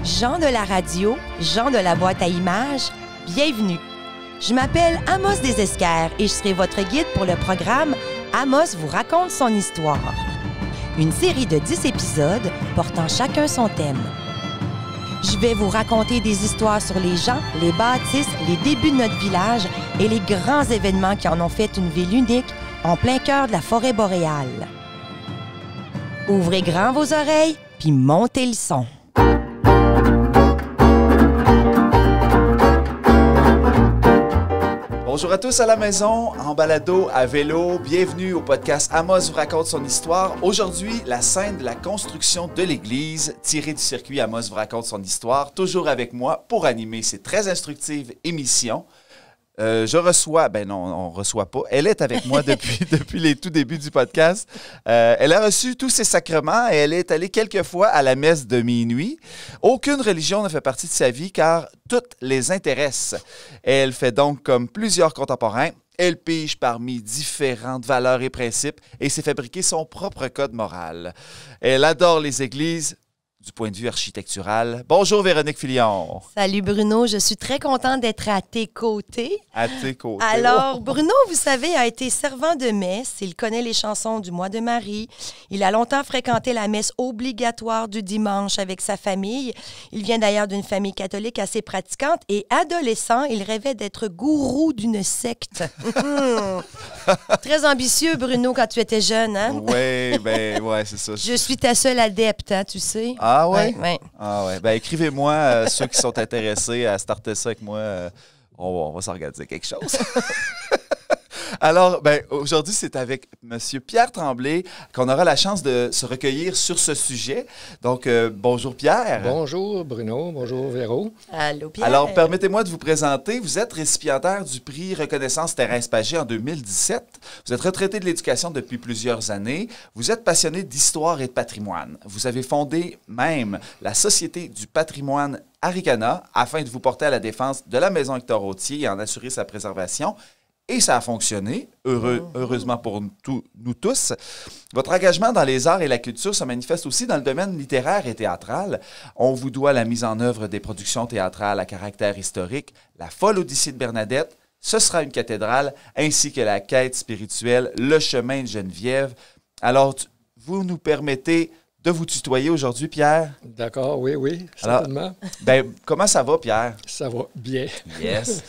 Gens de la radio, gens de la boîte à images, bienvenue. Je m'appelle Amos Desesquers et je serai votre guide pour le programme Amos vous raconte son histoire. Une série de 10 épisodes portant chacun son thème. Je vais vous raconter des histoires sur les gens, les bâtisses, les débuts de notre village et les grands événements qui en ont fait une ville unique en plein cœur de la forêt boréale. Ouvrez grand vos oreilles puis montez le son. Bonjour à tous à la maison, en balado, à vélo. Bienvenue au podcast Amos vous raconte son histoire. Aujourd'hui, la scène de la construction de l'église, tirée du circuit Amos vous raconte son histoire. Toujours avec moi pour animer cette très instructive émission. Je reçois, on reçoit pas. Elle est avec moi depuis les tout débuts du podcast. Elle a reçu tous ses sacrements et elle est allée quelques fois à la messe de minuit. Aucune religion ne fait partie de sa vie car toutes les intéressent. Elle fait donc comme plusieurs contemporains. Elle pige parmi différentes valeurs et principes et s'est fabriqué son propre code moral. Elle adore les églises du point de vue architectural. Bonjour Véronique Filion. Salut Bruno, je suis très contente d'être à tes côtés. À tes côtés. Alors, Bruno, vous savez, a été servant de messe. Il connaît les chansons du mois de Marie. Il a longtemps fréquenté la messe obligatoire du dimanche avec sa famille. Il vient d'ailleurs d'une famille catholique assez pratiquante et adolescent, il rêvait d'être gourou d'une secte. Très ambitieux, Bruno, quand tu étais jeune, hein? Oui, c'est ça. Je suis ta seule adepte, hein, tu sais. Ah ouais? Ouais. Ah ouais. Ben écrivez-moi, ceux qui sont intéressés à starter ça avec moi. On va s'organiser quelque chose. Alors, aujourd'hui, c'est avec M. Pierre Tremblay qu'on aura la chance de se recueillir sur ce sujet. Donc, bonjour Pierre. Bonjour Bruno, bonjour Véro. Allô Pierre. Alors, permettez-moi de vous présenter. Vous êtes récipiendaire du prix Reconnaissance Thérèse Pagé en 2017. Vous êtes retraité de l'éducation depuis plusieurs années. Vous êtes passionné d'histoire et de patrimoine. Vous avez fondé même la Société du patrimoine Aricana afin de vous porter à la défense de la maison Hector Autier et en assurer sa préservation. Et ça a fonctionné, heureusement pour nous tous. Votre engagement dans les arts et la culture se manifeste aussi dans le domaine littéraire et théâtral. On vous doit la mise en œuvre des productions théâtrales à caractère historique, La folle Odyssée de Bernadette, Ce sera une cathédrale, ainsi que la quête spirituelle, Le chemin de Geneviève. Alors, vous nous permettez de vous tutoyer aujourd'hui, Pierre? D'accord, oui, certainement. Alors, comment ça va, Pierre? Ça va bien. Yes.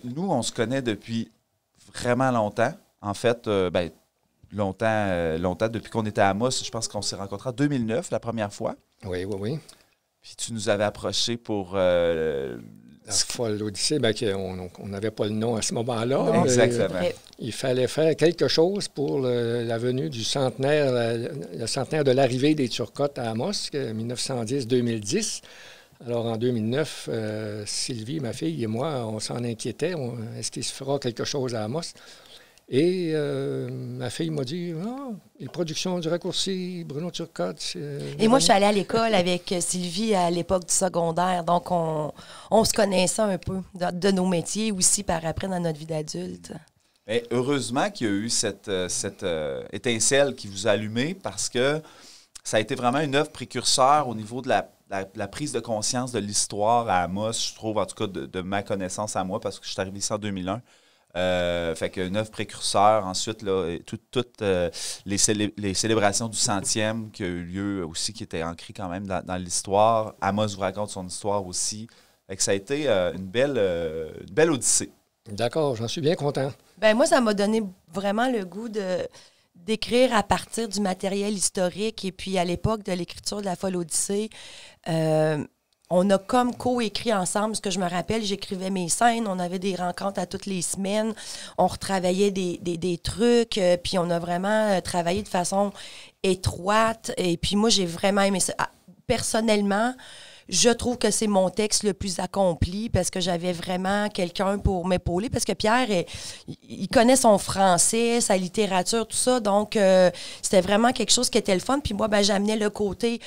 Nous, on se connaît depuis vraiment longtemps. En fait, longtemps depuis qu'on était à Amos. Je pense qu'on s'est rencontrés en 2009, la première fois. Oui. Puis tu nous avais approché pour... La folle Odyssée, on n'avait pas le nom à ce moment-là. Exactement. Il fallait faire quelque chose pour la venue du centenaire, le centenaire de l'arrivée des Turcottes à Amos, 1910-2010. Alors, en 2009, Sylvie, ma fille, et moi, on s'en inquiétait. Est-ce qu'il se fera quelque chose à Amos? Et ma fille m'a dit les productions du raccourci, Bruno Turcotte. Et moi, je suis allée à l'école avec Sylvie à l'époque du secondaire. Donc, on se connaissait un peu de nos métiers aussi par après dans notre vie d'adulte. Mais heureusement qu'il y a eu cette étincelle qui vous a allumé parce que ça a été vraiment une œuvre précurseur au niveau de la prise de conscience de l'histoire à Amos, je trouve, en tout cas de ma connaissance à moi, parce que je suis arrivé ici en 2001. Fait qu'une œuvre précurseur. Ensuite, là, toutes les célébrations du 100e qui a eu lieu aussi, qui étaient ancrées quand même dans l'histoire. Amos vous raconte son histoire aussi. Fait que ça a été une belle odyssée. D'accord, j'en suis bien content. Moi, ça m'a donné vraiment le goût d'écrire à partir du matériel historique. Et puis, à l'époque de l'écriture de La folle Odyssée, on a comme co-écrit ensemble. Ce que je me rappelle, j'écrivais mes scènes, on avait des rencontres à toutes les semaines, on retravaillait des trucs, puis on a vraiment travaillé de façon étroite. Et puis moi, j'ai vraiment aimé ça. Personnellement, je trouve que c'est mon texte le plus accompli parce que j'avais vraiment quelqu'un pour m'épauler. Parce que Pierre, il connaît son français, sa littérature, tout ça. Donc, c'était vraiment quelque chose qui était le fun. Puis moi, j'amenais le côté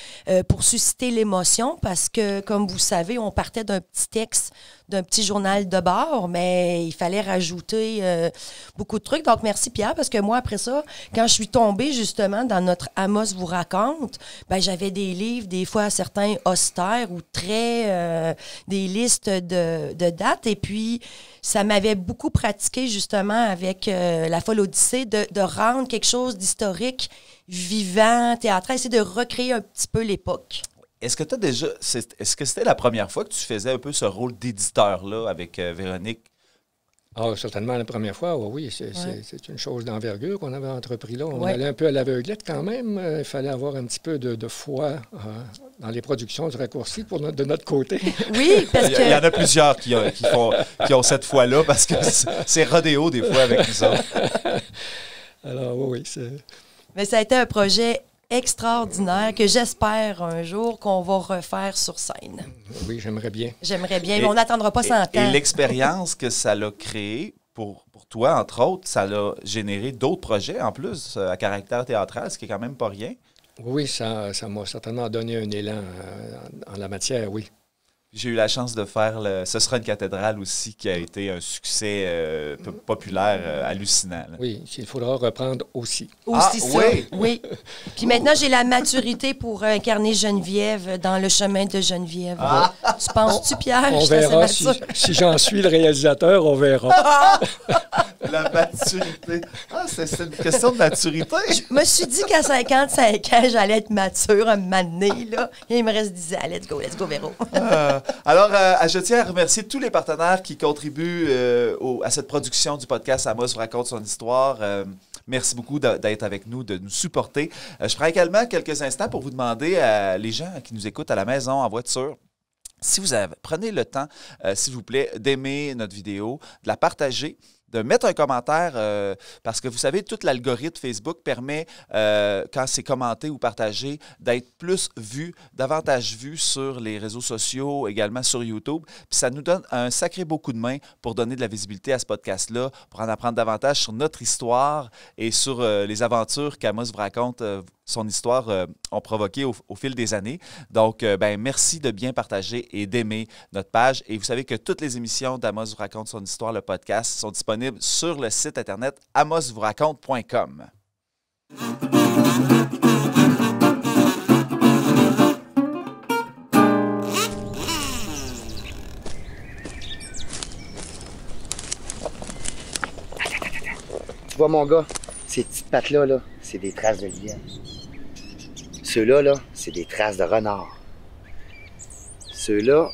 pour susciter l'émotion parce que, comme vous savez, on partait d'un petit texte d'un petit journal de bord, mais il fallait rajouter beaucoup de trucs. Donc, merci Pierre, parce que moi, après ça, quand je suis tombée justement dans notre Amos vous raconte, ben j'avais des livres, des fois certains austères ou très... des listes de dates. Et puis, ça m'avait beaucoup pratiqué justement avec La Folle Odyssée de rendre quelque chose d'historique, vivant, théâtral, essayer de recréer un petit peu l'époque. Est-ce que c'était la première fois que tu faisais un peu ce rôle d'éditeur-là avec Véronique? Ah, certainement la première fois, oui. C'est une chose d'envergure qu'on avait entrepris là. On allait un peu à l'aveuglette quand même. Il fallait avoir un petit peu de foi dans les productions du Raccourci de notre côté. Oui, parce que... Il y en a plusieurs qui ont cette foi-là parce que c'est rodéo des fois avec nous autres. Alors oui, c'est... Mais ça a été un projet extraordinaire que j'espère un jour qu'on va refaire sur scène. Oui, j'aimerais bien. J'aimerais bien, mais on n'attendra pas 100 ans. Et l'expérience que ça l'a créée pour toi, entre autres, ça l'a généré d'autres projets en plus à caractère théâtral, ce qui est quand même pas rien. Oui, ça m'a certainement donné un élan en la matière, oui. J'ai eu la chance de faire Ce sera une cathédrale aussi, qui a été un succès populaire hallucinant. Là. Oui, il faudra reprendre aussi. Aussi ça, oui. oui. Puis maintenant, j'ai la maturité pour incarner Geneviève dans Le chemin de Geneviève. Tu penses-tu, Pierre? On verra si j'en suis le réalisateur, on verra. La maturité. C'est une question de maturité. Je me suis dit qu'à 55 ans, j'allais être mature un moment donné, là. Et il me reste 10 ans. Let's go, Véro. Alors, je tiens à remercier tous les partenaires qui contribuent à cette production du podcast Amos vous raconte son histoire. Merci beaucoup d'être avec nous, de nous supporter. Je prends également quelques instants pour vous demander à les gens qui nous écoutent à la maison, en voiture, si vous avez, prenez le temps, s'il vous plaît, d'aimer notre vidéo, de la partager, de mettre un commentaire, parce que vous savez, tout l'algorithme Facebook permet, quand c'est commenté ou partagé, d'être plus vu, davantage vu sur les réseaux sociaux, également sur YouTube. Puis ça nous donne un sacré beau coup de main pour donner de la visibilité à ce podcast-là, pour en apprendre davantage sur notre histoire et sur les aventures qu'Amos vous raconte, son histoire, ont provoqué au fil des années. Donc, merci de bien partager et d'aimer notre page. Et vous savez que toutes les émissions d'Amos vous raconte son histoire, le podcast, sont disponibles sur le site internet amosvouraconte.com. Tu vois, mon gars, ces petites pattes-là, c'est des traces de lièvre. Ceux-là, c'est des traces de renard. Ceux-là...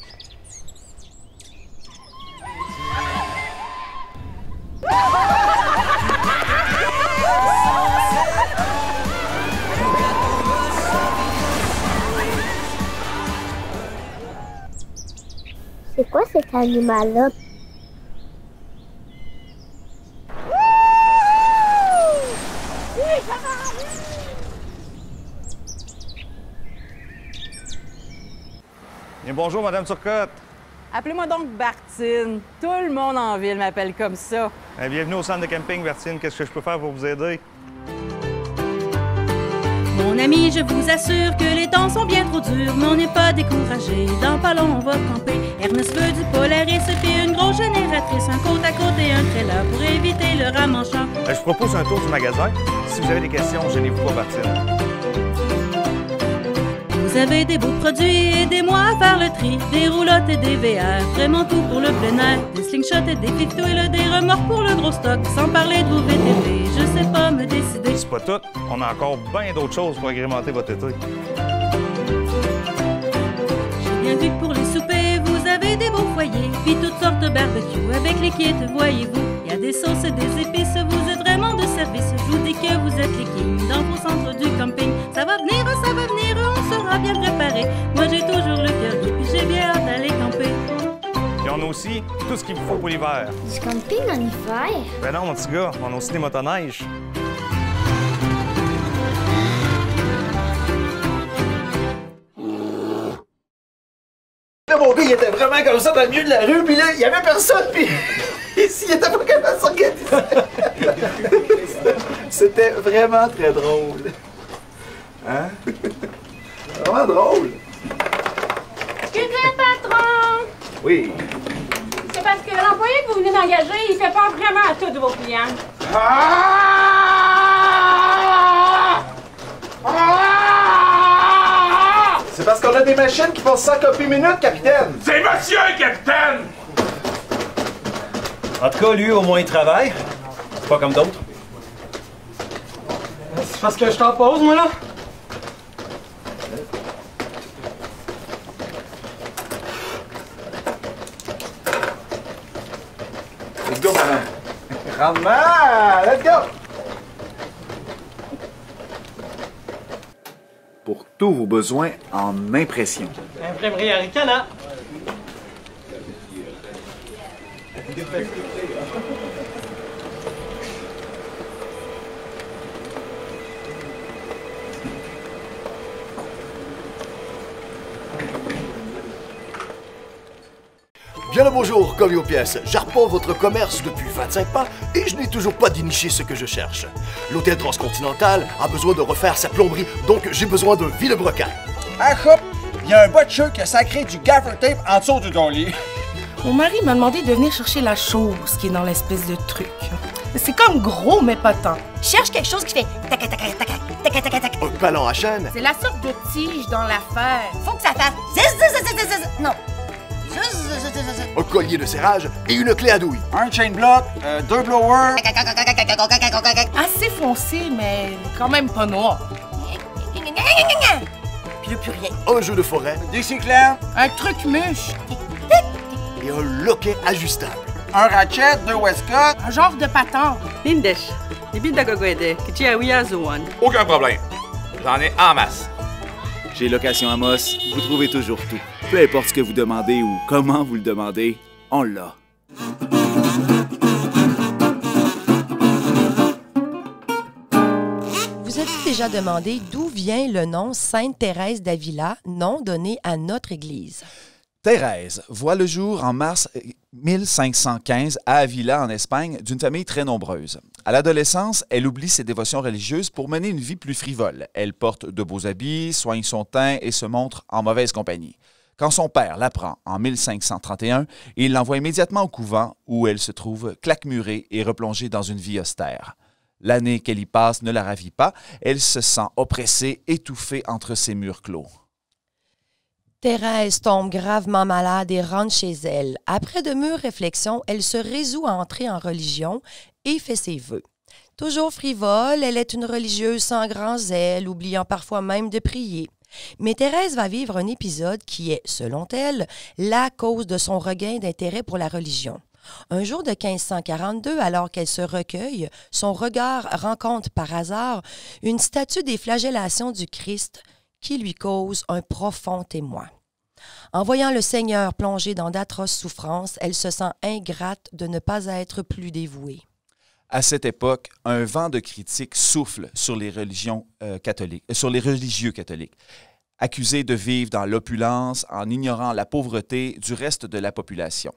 C'est quoi cet animal-là? Bien, bonjour, Madame Turcotte. Appelez-moi donc Bartine. Tout le monde en ville m'appelle comme ça. Bienvenue au centre de camping, Bertine. Qu'est-ce que je peux faire pour vous aider? Mon ami, je vous assure que les temps sont bien trop durs, mais on n'est pas découragé. Dans pas long, on va camper. Ernest veut du Polaris puis une grosse génératrice, un côte à côte et un trailer pour éviter le ramanchant. Je vous propose un tour du magasin. Si vous avez des questions, gênez-vous pas, Bertine. Vous avez des beaux produits, aidez-moi à faire le tri. Des roulottes et des VR, vraiment tout pour le plein air. Des slingshots et des pictouilles, des remorques pour le gros stock. Sans parler de vos VTT, je sais pas me décider. C'est pas tout. On a encore bien d'autres choses pour agrémenter votre été. J'ai bien vu que pour les soupers, vous avez des beaux foyers. Puis toutes sortes de barbecues avec les kits, voyez-vous. Il y a des sauces et des épices, vous êtes vraiment de service. Je vous dis que vous êtes les kings dans vos centres du camping. Ça va venir, on sera bien préparé. Moi j'ai toujours le cœur gai, puis j'ai bien hâte d'aller camper. Et on a aussi tout ce qu'il vous faut pour l'hiver. Du camping en hiver? Ben non, mon petit gars, on a aussi des motoneiges. Là, mon gars, il était vraiment comme ça dans le milieu de la rue, puis là, il y avait personne, puis ici, il était pas capable de s'organiser. C'était vraiment très drôle. Hein? Vraiment drôle. Coucou, patron! Oui. l'employé que vous venez d'engager, il fait peur vraiment à tous vos clients. C'est parce qu'on a des machines qui font 100 copies minute, capitaine! C'est monsieur, capitaine! En tout cas, lui, au moins, il travaille. C'est pas comme d'autres. C'est parce que je t'en pose, moi, là? Let's go, madame. Rendement! Let's go! Pour tous vos besoins en impression. Imprimerie Aricana. Bien le bonjour, commis aux pièces. J'arpente votre commerce depuis 25 pas et je n'ai toujours pas déniché ce que je cherche. L'hôtel Transcontinental a besoin de refaire sa plomberie, donc j'ai besoin de Villebrequin. Ah, choup! Il y a un butcher qui a sacré du gaffer tape en dessous de ton lit. Mon mari m'a demandé de venir chercher la chose qui est dans l'espèce de truc. C'est comme gros, mais pas tant. Je cherche quelque chose qui fait tac tac tac tac tac tac tac. Un ballon à chaîne. C'est la sorte de tige dans l'affaire. Faut que ça fasse ziz. Non. Un collier de serrage et une clé à douille. Un chain block, 2 blowers. Assez foncé, mais quand même pas noir. Puis là, plus rien. Un jeu de forêt. Des cyclanes. Un truc mûche. Et un loquet ajustable. Un ratchet, 2 Westcott. Un genre de patente. Lindesh, Aucun problème. J'en ai en masse. Chez Location Amos, vous trouvez toujours tout. Peu importe ce que vous demandez ou comment vous le demandez, on l'a. Vous avez déjà demandé d'où vient le nom Sainte-Thérèse d'Avila, nom donné à notre église? Thérèse voit le jour en mars 1515 à Avila, en Espagne, d'une famille très nombreuse. À l'adolescence, elle oublie ses dévotions religieuses pour mener une vie plus frivole. Elle porte de beaux habits, soigne son teint et se montre en mauvaise compagnie. Quand son père l'apprend en 1531, il l'envoie immédiatement au couvent où elle se trouve claquemurée et replongée dans une vie austère. L'année qu'elle y passe ne la ravit pas, elle se sent oppressée, étouffée entre ses murs clos. Thérèse tombe gravement malade et rentre chez elle. Après de mûres réflexions, elle se résout à entrer en religion et fait ses vœux. Toujours frivole, elle est une religieuse sans grand zèle, oubliant parfois même de prier. Mais Thérèse va vivre un épisode qui est, selon elle, la cause de son regain d'intérêt pour la religion. Un jour de 1542, alors qu'elle se recueille, son regard rencontre par hasard une statue des flagellations du Christ qui lui cause un profond émoi. En voyant le Seigneur plongé dans d'atroces souffrances, elle se sent ingrate de ne pas être plus dévouée. À cette époque, un vent de critique souffle sur les sur les religieux catholiques, accusés de vivre dans l'opulence en ignorant la pauvreté du reste de la population.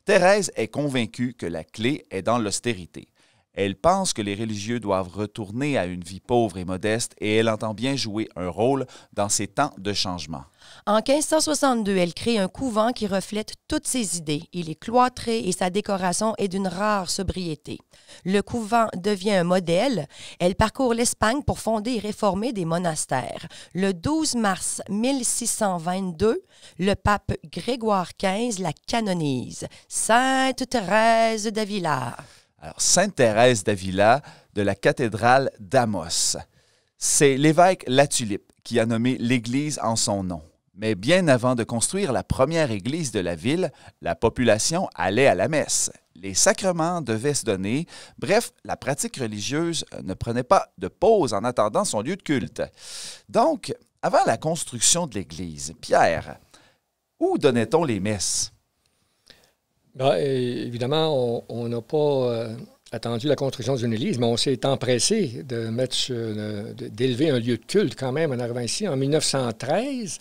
Thérèse est convaincue que la clé est dans l'austérité. Elle pense que les religieux doivent retourner à une vie pauvre et modeste et elle entend bien jouer un rôle dans ces temps de changement. En 1562, elle crée un couvent qui reflète toutes ses idées. Il est cloîtré et sa décoration est d'une rare sobriété. Le couvent devient un modèle. Elle parcourt l'Espagne pour fonder et réformer des monastères. Le 12 mars 1622, le pape Grégoire XV la canonise. Sainte Thérèse d'Avila. Alors, Sainte Thérèse d'Avila de la cathédrale d'Amos. C'est l'évêque Latulippe qui a nommé l'église en son nom. Mais bien avant de construire la première église de la ville, la population allait à la messe. Les sacrements devaient se donner. Bref, la pratique religieuse ne prenait pas de pause en attendant son lieu de culte. Donc, avant la construction de l'église, Pierre, où donnait-on les messes? Bien, évidemment, on n'a pas attendu la construction d'une église, mais on s'est empressé d'élever un lieu de culte quand même en arrivant ici. En 1913,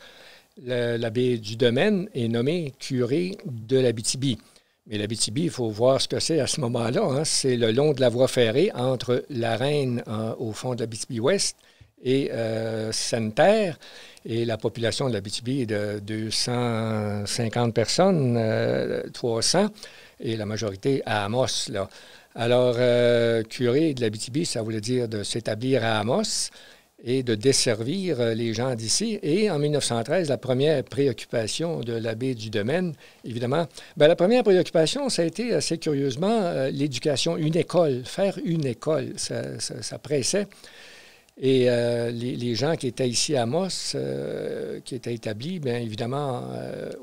l'abbé Dudomaine est nommé curé de l'Abitibi. Mais l'Abitibi, il faut voir ce que c'est à ce moment-là. Hein. C'est le long de la voie ferrée entre la Reine au fond de l'Abitibi-Ouest et Sainte-Terre. Et la population de l'Abitibi est de 250 personnes, 300. et la majorité à Amos, là. Alors, curé de l'Abitibi, ça voulait dire de s'établir à Amos et de desservir les gens d'ici. Et en 1913, la première préoccupation de l'abbé du Domaine, évidemment, la première préoccupation, ça a été assez curieusement l'éducation, une école, faire une école, ça pressait. Et les gens qui étaient ici à Amos, qui étaient établis, bien évidemment,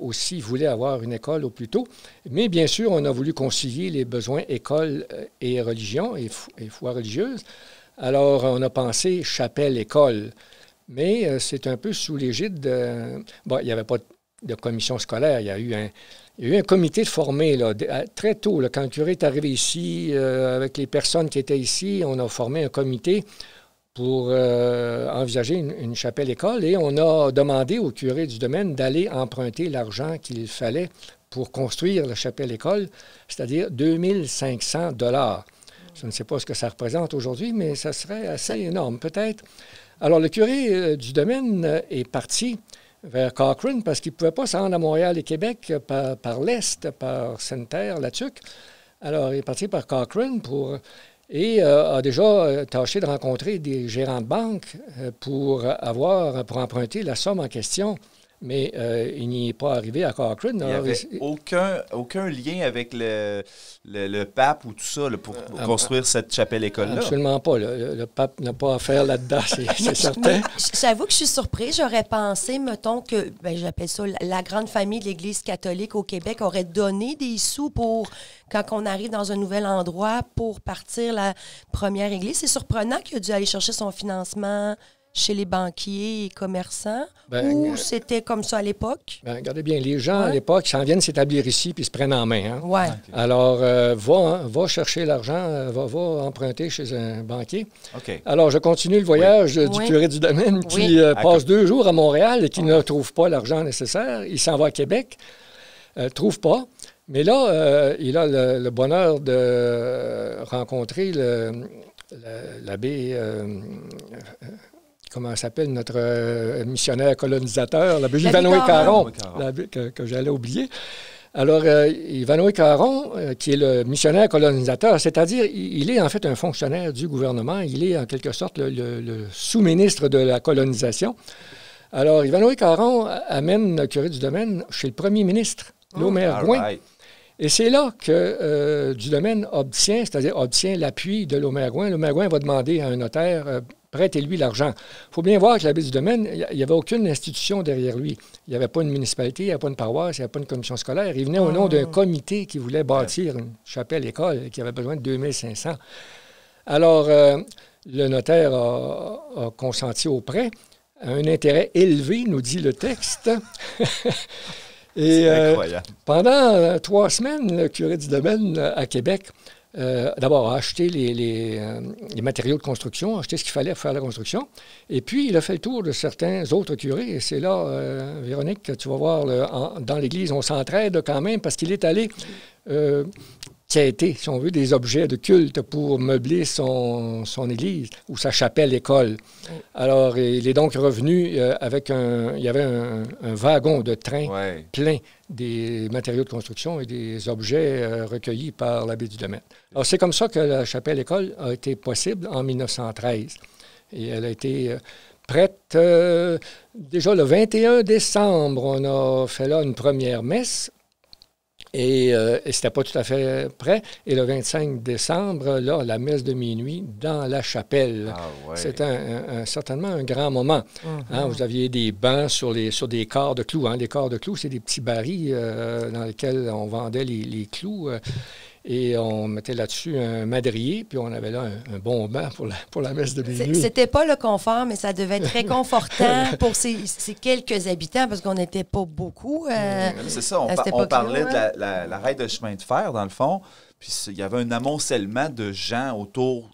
aussi voulaient avoir une école au plus tôt. Mais bien sûr, on a voulu concilier les besoins école et religion et foi religieuse. Alors, on a pensé chapelle-école. Mais c'est un peu sous l'égide de... Bon, il n'y avait pas de commission scolaire. Il y a eu un comité de formé là, très tôt. Là, quand le curé est arrivé ici, avec les personnes qui étaient ici, on a formé un comité pour envisager une chapelle-école et on a demandé au curé du Domaine d'aller emprunter l'argent qu'il fallait pour construire la chapelle-école, c'est-à-dire 2500 $. Je ne sais pas ce que ça représente aujourd'hui, mais ça serait assez énorme, peut-être. Alors, le curé du Domaine est parti vers Cochrane parce qu'il ne pouvait pas se rendre à Montréal et Québec par l'Est, par Sainte-Terre, la Tuque. Alors, il est parti par Cochrane et a déjà tâché de rencontrer des gérants de banque pour emprunter la somme en question. Mais il n'y est pas arrivé à Cochrane. Il n'y avait aucun lien avec le pape ou tout ça là, pour construire cette chapelle-école-là? Absolument pas. Le pape n'a pas affaire là-dedans, c'est certain. J'avoue que je suis surprise. J'aurais pensé, mettons, que, j'appelle ça, la grande famille de l'Église catholique au Québec aurait donné des sous pour, quand on arrive dans un nouvel endroit, pour partir la première église. C'est surprenant qu'il a dû aller chercher son financement chez les banquiers et commerçants, ou c'était comme ça à l'époque? Regardez bien, les gens à l'époque s'en viennent s'établir ici puis se prennent en main. Hein? Ouais. Okay. Alors, va chercher l'argent, va emprunter chez un banquier. Okay. Alors, je continue le voyage du curé du Domaine qui passe 2 jours à Montréal et qui ne trouve pas l'argent nécessaire. Il s'en va à Québec, trouve pas. Mais là, il a le bonheur de rencontrer l'abbé... comment s'appelle notre missionnaire colonisateur, l'abbé Ivanoé Caron, que j'allais oublier. Alors, Ivanoé Caron, qui est le missionnaire colonisateur, c'est-à-dire, il est en fait un fonctionnaire du gouvernement, il est en quelque sorte le sous-ministre de la colonisation. Alors, Ivanoé Caron amène le curé du Domaine chez le premier ministre, Laumer-Gouin. Right. Et c'est là que du Domaine obtient l'appui de Laumer-Gouin. Laumer-Gouin va demander à un notaire... prêtez-lui l'argent. Il faut bien voir que l'abbé du Domaine, il n'y avait aucune institution derrière lui. Il n'y avait pas une municipalité, il n'y avait pas une paroisse, il n'y avait pas une commission scolaire. Il venait au nom d'un comité qui voulait bâtir une chapelle-école qui avait besoin de 2500. Alors, le notaire a consenti au prêt à un intérêt élevé, nous dit le texte. Et pendant 3 semaines, le curé du Domaine à Québec d'abord a acheté les matériaux de construction, a acheté ce qu'il fallait pour faire la construction. Et puis, il a fait le tour de certains autres curés. Et c'est là, Véronique, tu vas voir, dans l'Église, on s'entraide quand même parce qu'il est allé quêter, si on veut, des objets de culte pour meubler son église ou sa chapelle-école. Alors, il est donc revenu avec il y avait un wagon de train plein des matériaux de construction et des objets recueillis par l'abbé du Domaine. Alors, c'est comme ça que la chapelle-école a été possible en 1913. Et elle a été prête déjà le 21 décembre. On a fait là une première messe. Et c'était pas tout à fait prêt. Et le 25 décembre, là, la messe de minuit dans la chapelle. C'était certainement un grand moment. Hein, vous aviez des bancs sur des corps de clous. Hein. Les corps de clous, c'est des petits barils dans lesquels on vendait les clous. Et on mettait là-dessus un madrier, puis on avait là un bon banc pour la messe de minuit. C'était pas le confort, mais ça devait être très confortant pour ces quelques habitants, parce qu'on n'était pas beaucoup. C'est ça, on parlait de la rail de chemin de fer, dans le fond, puis il y avait un amoncellement de gens autour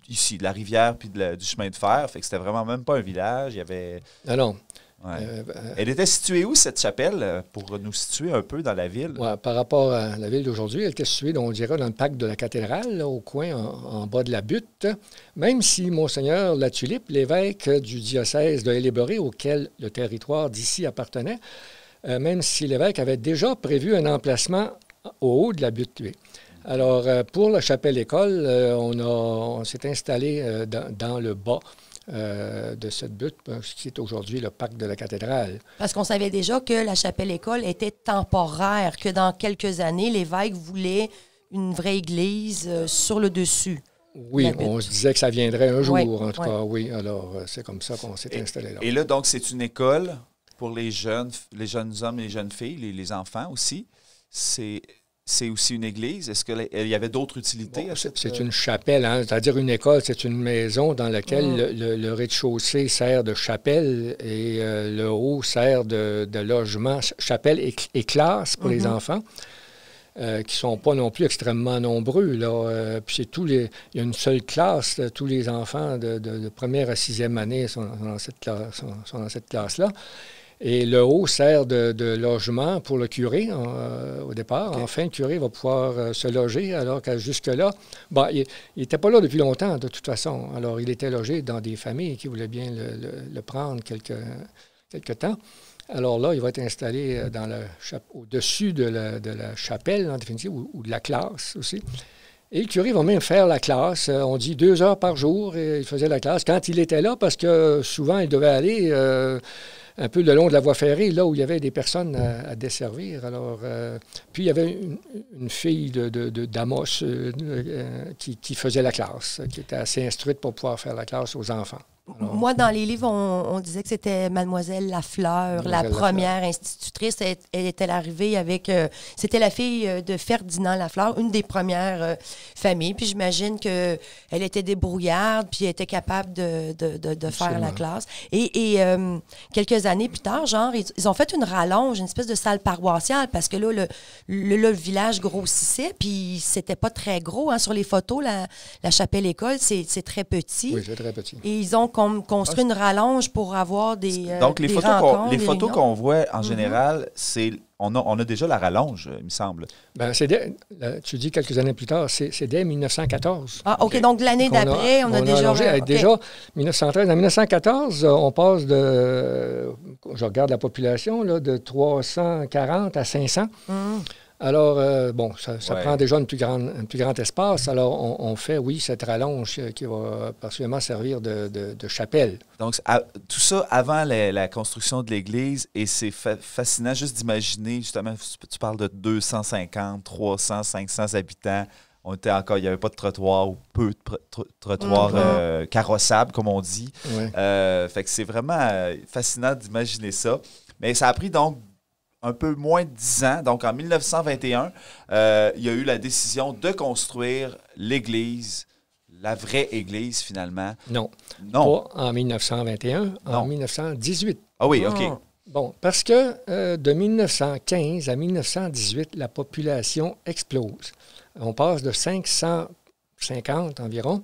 ici, de la rivière puis du chemin de fer, fait que c'était vraiment même pas un village, il y avait... Non. Ouais. Elle était située où, cette chapelle, pour nous situer un peu dans la ville? Ouais, par rapport à la ville d'aujourd'hui, elle était située, on dirait, dans le parc de la cathédrale, là, au coin, en bas de la butte, même si Monseigneur Latulippe, l'évêque du diocèse de Hélébéré, auquel le territoire d'ici appartenait, même si l'évêque avait déjà prévu un emplacement au haut de la butte tuée. Alors, pour la chapelle-école, on s'est installé dans le bas de cette butte, ce qui est aujourd'hui le parc de la cathédrale. Parce qu'on savait déjà que la chapelle-école était temporaire, que dans quelques années, l'évêque voulait une vraie église sur le dessus. Oui, on se disait que ça viendrait un jour, oui, en tout cas, oui. Alors, c'est comme ça qu'on s'est installé là. Et là, donc, c'est une école pour les jeunes hommes et les jeunes filles, les enfants aussi. C'est aussi une église. Est-ce qu'il y avait d'autres utilités? Bon, c'est une chapelle, hein? C'est-à-dire une école, c'est une maison dans laquelle le rez-de-chaussée sert de chapelle et le haut sert de logement. Chapelle et classe pour les enfants, qui ne sont pas non plus extrêmement nombreux. Là. Puis c'est il y a une seule classe. Tous les enfants de première à sixième année sont dans cette classe-là. Et le haut sert de logement pour le curé au départ. Okay. Enfin, le curé va pouvoir se loger, alors que jusque-là, il n'était pas là depuis longtemps, de toute façon. Alors, il était logé dans des familles qui voulaient bien le prendre quelque temps. Alors là, il va être installé au-dessus de la chapelle, en définitive, ou de la classe aussi. Et le curé va même faire la classe. On dit 2 heures par jour, et il faisait la classe quand il était là, parce que souvent, il devait aller un peu le long de la voie ferrée, là où il y avait des personnes à desservir. Alors, puis il y avait une fille d'Amos qui faisait la classe, qui était assez instruite pour pouvoir faire la classe aux enfants. Alors, moi, dans les livres, on disait que c'était Mademoiselle Lafleur, la première institutrice. Elle était arrivée avec... c'était la fille de Ferdinand Lafleur, une des premières familles. Puis j'imagine qu'elle était débrouillarde, puis elle était capable de faire la classe. Et quelques années plus tard, genre, ils ont fait une rallonge, une espèce de salle paroissiale, parce que là, le village grossissait, puis c'était pas très gros. Hein, sur les photos, la chapelle-école, c'est très petit. Oui, c'est très petit. Et ils ont construit une rallonge pour avoir des donc, les photos des qu'on voit, en général, on a déjà la rallonge, il me semble. Bien, tu dis quelques années plus tard, c'est dès 1914. Ah, OK. Donc, l'année d'après, on a déjà... Allongé, déjà, 1913. En 1914, on passe je regarde la population, là, de 340 à 500. Alors, ça prend déjà un plus grand espace. Alors, on fait, oui, cette rallonge qui va particulièrement servir de chapelle. Donc, tout ça avant la construction de l'église, et c'est fascinant juste d'imaginer, justement, tu parles de 250, 300, 500 habitants. Il n'y avait pas de trottoir ou peu de trottoirs carrossables, comme on dit. Ouais. Fait que c'est vraiment fascinant d'imaginer ça. Mais ça a pris donc un peu moins de 10 ans. Donc, en 1921, il y a eu la décision de construire l'église, la vraie église, finalement. Non. Pas en 1921, en 1918. Ah oui, OK. Bon, parce que de 1915 à 1918, la population explose. On passe de 550 environ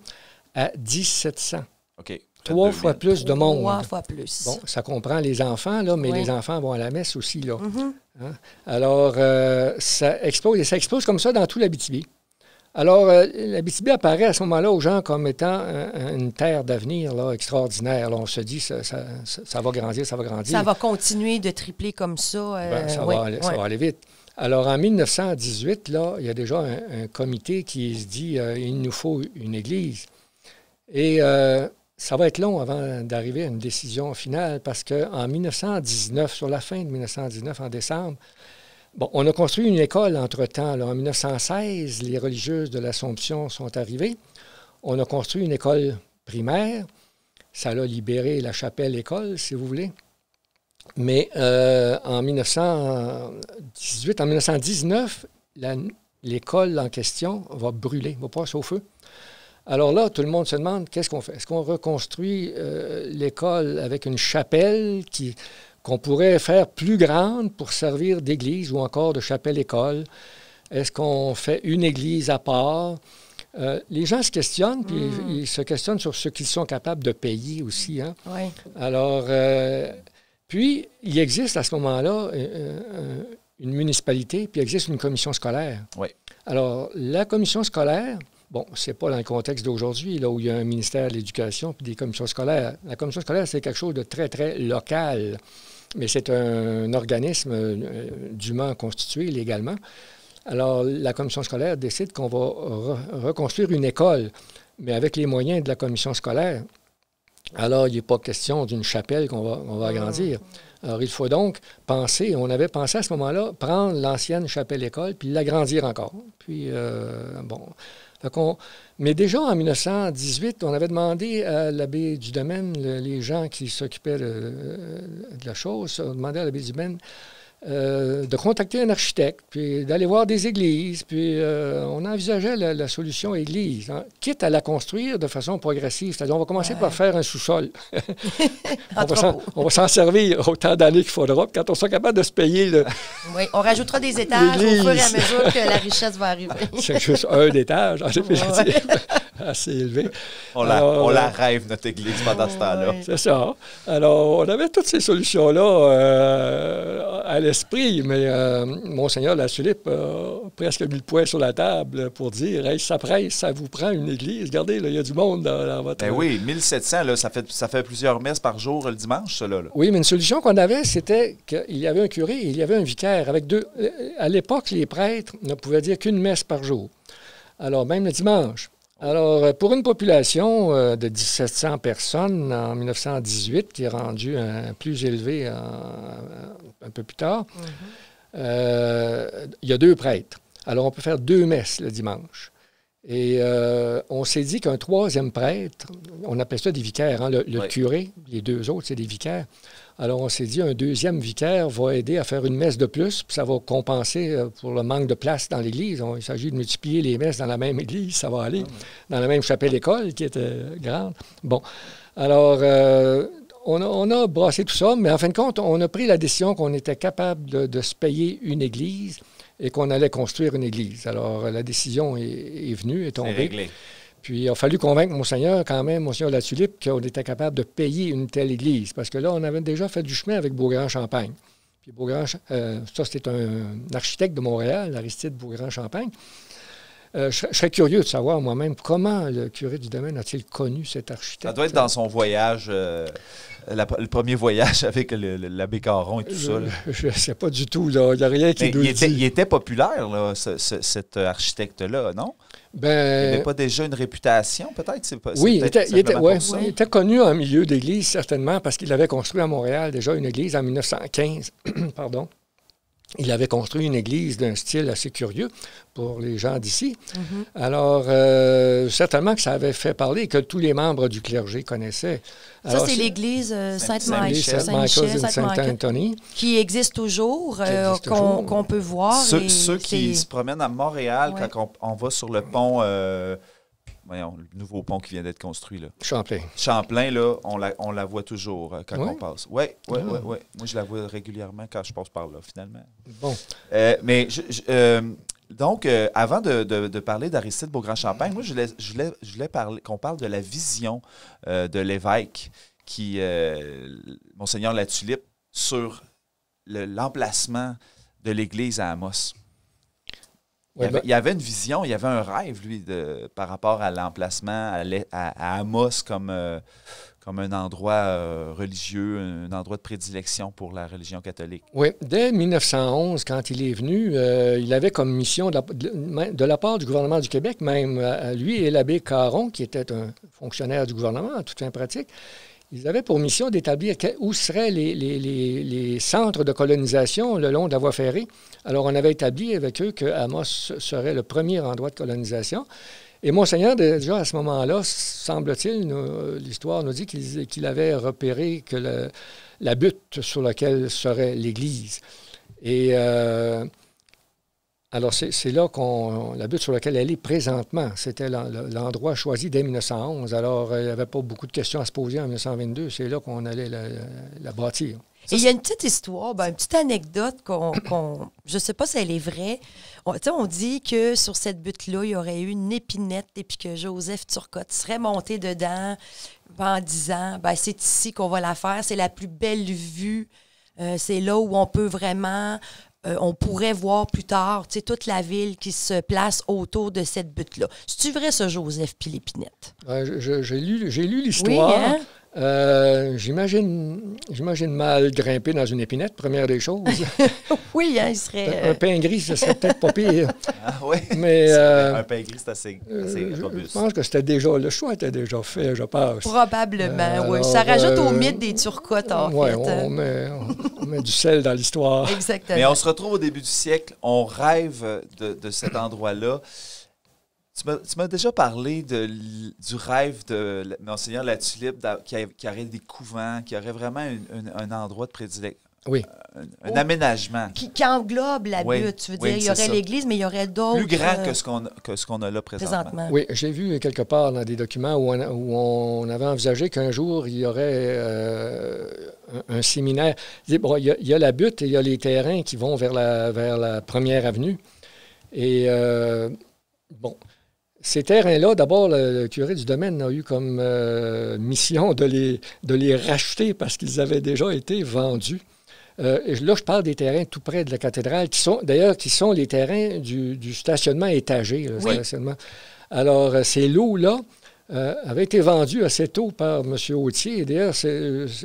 à 1700. OK. 3 fois plus de monde. 3 fois plus. Bon, ça comprend les enfants, là, mais les enfants vont à la messe aussi, là. Hein? Alors, ça explose, et ça explose comme ça dans tout l'Abitibi. Alors, l'Abitibi apparaît à ce moment-là aux gens comme étant une terre d'avenir là, extraordinaire. Là, on se dit, ça va grandir, ça va grandir. Ça va continuer de tripler comme ça. Ça va aller vite. Alors, en 1918, là, il y a déjà un comité qui se dit il nous faut une église. Et ça va être long avant d'arriver à une décision finale parce qu'en 1919, sur la fin de 1919, en décembre, on a construit une école entre-temps. Là. En 1916, les religieuses de l'Assomption sont arrivées. On a construit une école primaire. Ça a libéré la chapelle-école, si vous voulez. Mais en 1919, l'école en question va brûler, va passer au feu. Alors là, tout le monde se demande, qu'est-ce qu'on fait? Est-ce qu'on reconstruit l'école avec une chapelle qu'on pourrait faire plus grande pour servir d'église ou encore de chapelle-école? Est-ce qu'on fait une église à part? Les gens se questionnent, puis ils se questionnent sur ce qu'ils sont capables de payer aussi. Hein? Oui. Alors, puis, il existe à ce moment-là une municipalité, puis il existe une commission scolaire. Oui. Alors, la commission scolaire... Bon, c'est pas dans le contexte d'aujourd'hui, là où il y a un ministère de l'Éducation puis des commissions scolaires. La commission scolaire, c'est quelque chose de très, très local, mais c'est un organisme dûment constitué légalement. Alors, la commission scolaire décide qu'on va reconstruire une école, mais avec les moyens de la commission scolaire. Alors, il n'est pas question d'une chapelle qu'on va agrandir. Alors, il faut donc penser, on avait pensé à ce moment-là, prendre l'ancienne chapelle-école puis l'agrandir encore. Puis, mais déjà, en 1918, on avait demandé à l'abbé du Domaine, les gens qui s'occupaient de la chose, on demandait à l'abbé du Domaine de contacter un architecte, puis d'aller voir des églises, puis on envisageait la solution église, hein, quitte à la construire de façon progressive. C'est-à-dire, on va commencer par faire un sous-sol. on va s'en servir autant d'années qu'il faudra, puis quand on sera capable de se payer Oui, on rajoutera des étages au fur et à mesure que la richesse va arriver. C'est juste un étage, en définitive, assez élevé. On la rêve, notre église, pendant ce temps-là. C'est ça. Alors, on avait toutes ces solutions-là à l'esprit, mais Monseigneur La Tulipe a presque mis le poing sur la table pour dire hey, ça presse, ça vous prend une église. Regardez, il y a du monde dans votre... Ben oui, 1700, là, ça fait plusieurs messes par jour le dimanche, ça, là. Oui, mais une solution qu'on avait, c'était qu'il y avait un curé et il y avait un vicaire. Avec deux. À l'époque, les prêtres ne pouvaient dire qu'une messe par jour. Alors, même le dimanche. Alors, pour une population de 1700 personnes en 1918, qui est rendue plus élevée un peu plus tard, il y a 2 prêtres. Alors, on peut faire 2 messes le dimanche. Et on s'est dit qu'un 3e prêtre, on appelle ça des vicaires, hein, le curé, les 2 autres, c'est des vicaires. Alors, on s'est dit un 2e vicaire va aider à faire une messe de plus, puis ça va compenser pour le manque de place dans l'église. Il s'agit de multiplier les messes dans la même église, ça va aller, dans la même chapelle-école qui était grande. Bon, alors, on a brassé tout ça, mais en fin de compte, on a pris la décision qu'on était capable de se payer une église et qu'on allait construire une église. Alors, la décision est venue, est tombée. C'est réglé. Puis, il a fallu convaincre Monseigneur, quand même, Monseigneur La Tulipe, qu'on était capable de payer une telle église. Parce que là, on avait déjà fait du chemin avec Beaugrand-Champagne. Puis, ça, c'était un architecte de Montréal, Aristide Beaugrand-Champagne. Je serais curieux de savoir moi-même comment le curé du Domaine a-t-il connu cet architecte. Ça doit être dans son voyage, le premier voyage avec l'abbé Caron et tout ça. Je ne sais pas du tout. Là. Il n'y a rien qui nous le dit. Il était populaire, là, cet architecte-là, non? Il n'avait pas déjà une réputation, peut-être? Oui, il était connu en milieu d'église, certainement, parce qu'il avait construit à Montréal déjà une église en 1915. Pardon. Il avait construit une église d'un style assez curieux pour les gens d'ici. Alors, certainement que ça avait fait parler et que tous les membres du clergé connaissaient. Alors, ça, c'est l'église Saint-Anthony, qui existe toujours, qu'on peut voir. Ceux qui se promènent à Montréal, quand on va sur le pont... Voyons, le nouveau pont qui vient d'être construit, là. Champlain, là, on la voit toujours quand on passe. Oui. Moi, je la vois régulièrement quand je passe par là, finalement. Bon. Donc, avant de parler d'Aristide Beaugrand-Champagne, moi, je voulais qu'on parle de la vision de l'évêque, Monseigneur La Tulipe, sur l'emplacement de l'église à Amos. Il y avait une vision, il y avait un rêve, lui, par rapport à l'emplacement à Amos comme un endroit religieux, un endroit de prédilection pour la religion catholique. Oui, dès 1911, quand il est venu, il avait comme mission, de la part du gouvernement du Québec, même lui et l'abbé Caron, qui était un fonctionnaire du gouvernement, en toute fin pratique, ils avaient pour mission d'établir où seraient les centres de colonisation le long de la voie ferrée. Alors, on avait établi avec eux que Amos serait le premier endroit de colonisation. Et Monseigneur, déjà à ce moment-là, semble-t-il, l'histoire nous dit qu'il avait repéré que la butte sur laquelle serait l'église. Et alors, c'est là la butte sur laquelle elle est présentement. C'était l'endroit choisi dès 1911. Alors, il n'y avait pas beaucoup de questions à se poser en 1922. C'est là qu'on allait la bâtir. Et il y a une petite histoire, une petite anecdote je ne sais pas si elle est vraie. On dit que sur cette butte-là, il y aurait eu une épinette et puis que Joseph Turcotte serait monté dedans en disant c'est ici qu'on va la faire, c'est la plus belle vue. C'est là où on peut vraiment... on pourrait voir plus tard toute la ville qui se place autour de cette butte-là. C'est-tu vrai, ça, Joseph puis l'épinette? J'ai lu l'histoire. Oui, hein? J'imagine mal grimper dans une épinette, première des choses. Oui, hein, il serait... Un pain gris, ce serait peut-être pas pire. Ah oui? Mais, un pain gris, c'est assez robuste. Je pense que le choix était déjà fait, je pense. Probablement, oui. Ça rajoute au mythe des Turcottes, en fait. On met du sel dans l'histoire. Exactement. Mais on se retrouve au début du siècle, on rêve de cet endroit-là. Tu m'as déjà parlé du rêve de Monseigneur Latulippe qui aurait des couvents, qui aurait vraiment un endroit de prédilection. Oui. Un aménagement. Qui englobe la butte, tu veux dire. Il y aurait l'église, mais il y aurait d'autres... Plus grand que ce qu'on a là présentement. Oui, j'ai vu quelque part dans des documents où on avait envisagé qu'un jour, il y aurait un séminaire. Bon, il y a la butte et il y a les terrains qui vont vers la première avenue. Et bon... Ces terrains-là, d'abord, le curé du domaine a eu comme mission de les racheter parce qu'ils avaient déjà été vendus. Et là, je parle des terrains tout près de la cathédrale, qui sont les terrains du stationnement étagé. Le stationnement. Alors, ces lots-là avaient été vendus assez tôt par M. Autier. Et d'ailleurs,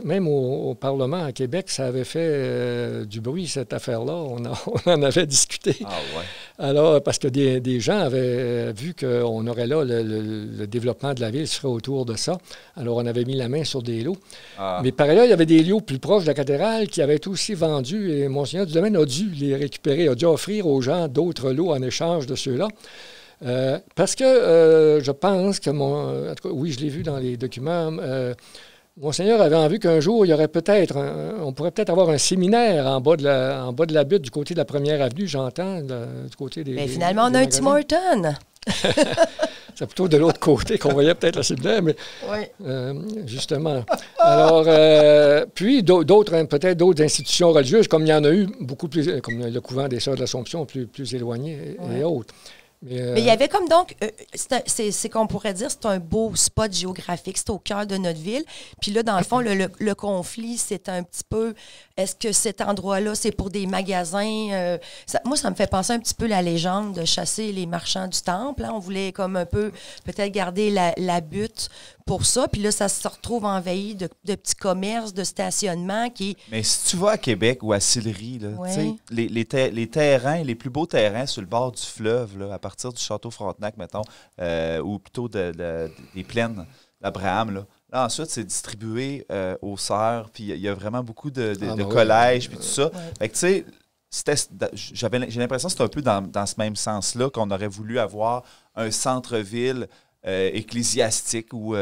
même au Parlement à Québec, ça avait fait du bruit, cette affaire-là. On en avait discuté. Ah ouais. Alors, parce que des gens avaient vu qu'on aurait là le développement de la ville se ferait autour de ça. Alors, on avait mis la main sur des lots. Ah. Mais par ailleurs, il y avait des lots plus proches de la cathédrale qui avaient été aussi vendus et Monseigneur du Domaine a dû les récupérer, a dû offrir aux gens d'autres lots en échange de ceux-là. Parce que je pense que en tout cas, oui, je l'ai vu dans les documents, Monseigneur avait envie qu'un jour, il y aurait on pourrait peut-être avoir un séminaire en bas de la butte, du côté de la première avenue, j'entends, du côté des... Mais finalement, on a un Tim Horton. C'est plutôt de l'autre côté qu'on voyait peut-être le séminaire, mais justement. Alors, puis peut-être d'autres institutions religieuses, comme il y en a eu beaucoup plus, comme le couvent des Sœurs de l'Assomption, plus éloigné et autres. Mais il y avait comme donc, c'est qu'on pourrait dire, c'est un beau spot géographique, c'est au cœur de notre ville. Puis là, dans le fond, le conflit, c'est un petit peu, est-ce que cet endroit-là, c'est pour des magasins? Moi, ça me fait penser un petit peu la légende de chasser les marchands du temple. Hein. On voulait comme un peu, peut-être garder la butte pour ça. Puis là, ça se retrouve envahi de petits commerces, de stationnement qui... Mais si tu vas à Québec ou à Sillery, là, les terrains, les plus beaux terrains sur le bord du fleuve, là, à partir du château Frontenac, mettons, ou plutôt des plaines d'Abraham, là, ensuite, c'est distribué aux sœurs, puis il y a vraiment beaucoup de collèges, puis tout ça. Fait que, tu sais, j'ai l'impression que c'est un peu dans ce même sens-là qu'on aurait voulu avoir un centre-ville ecclésiastique ou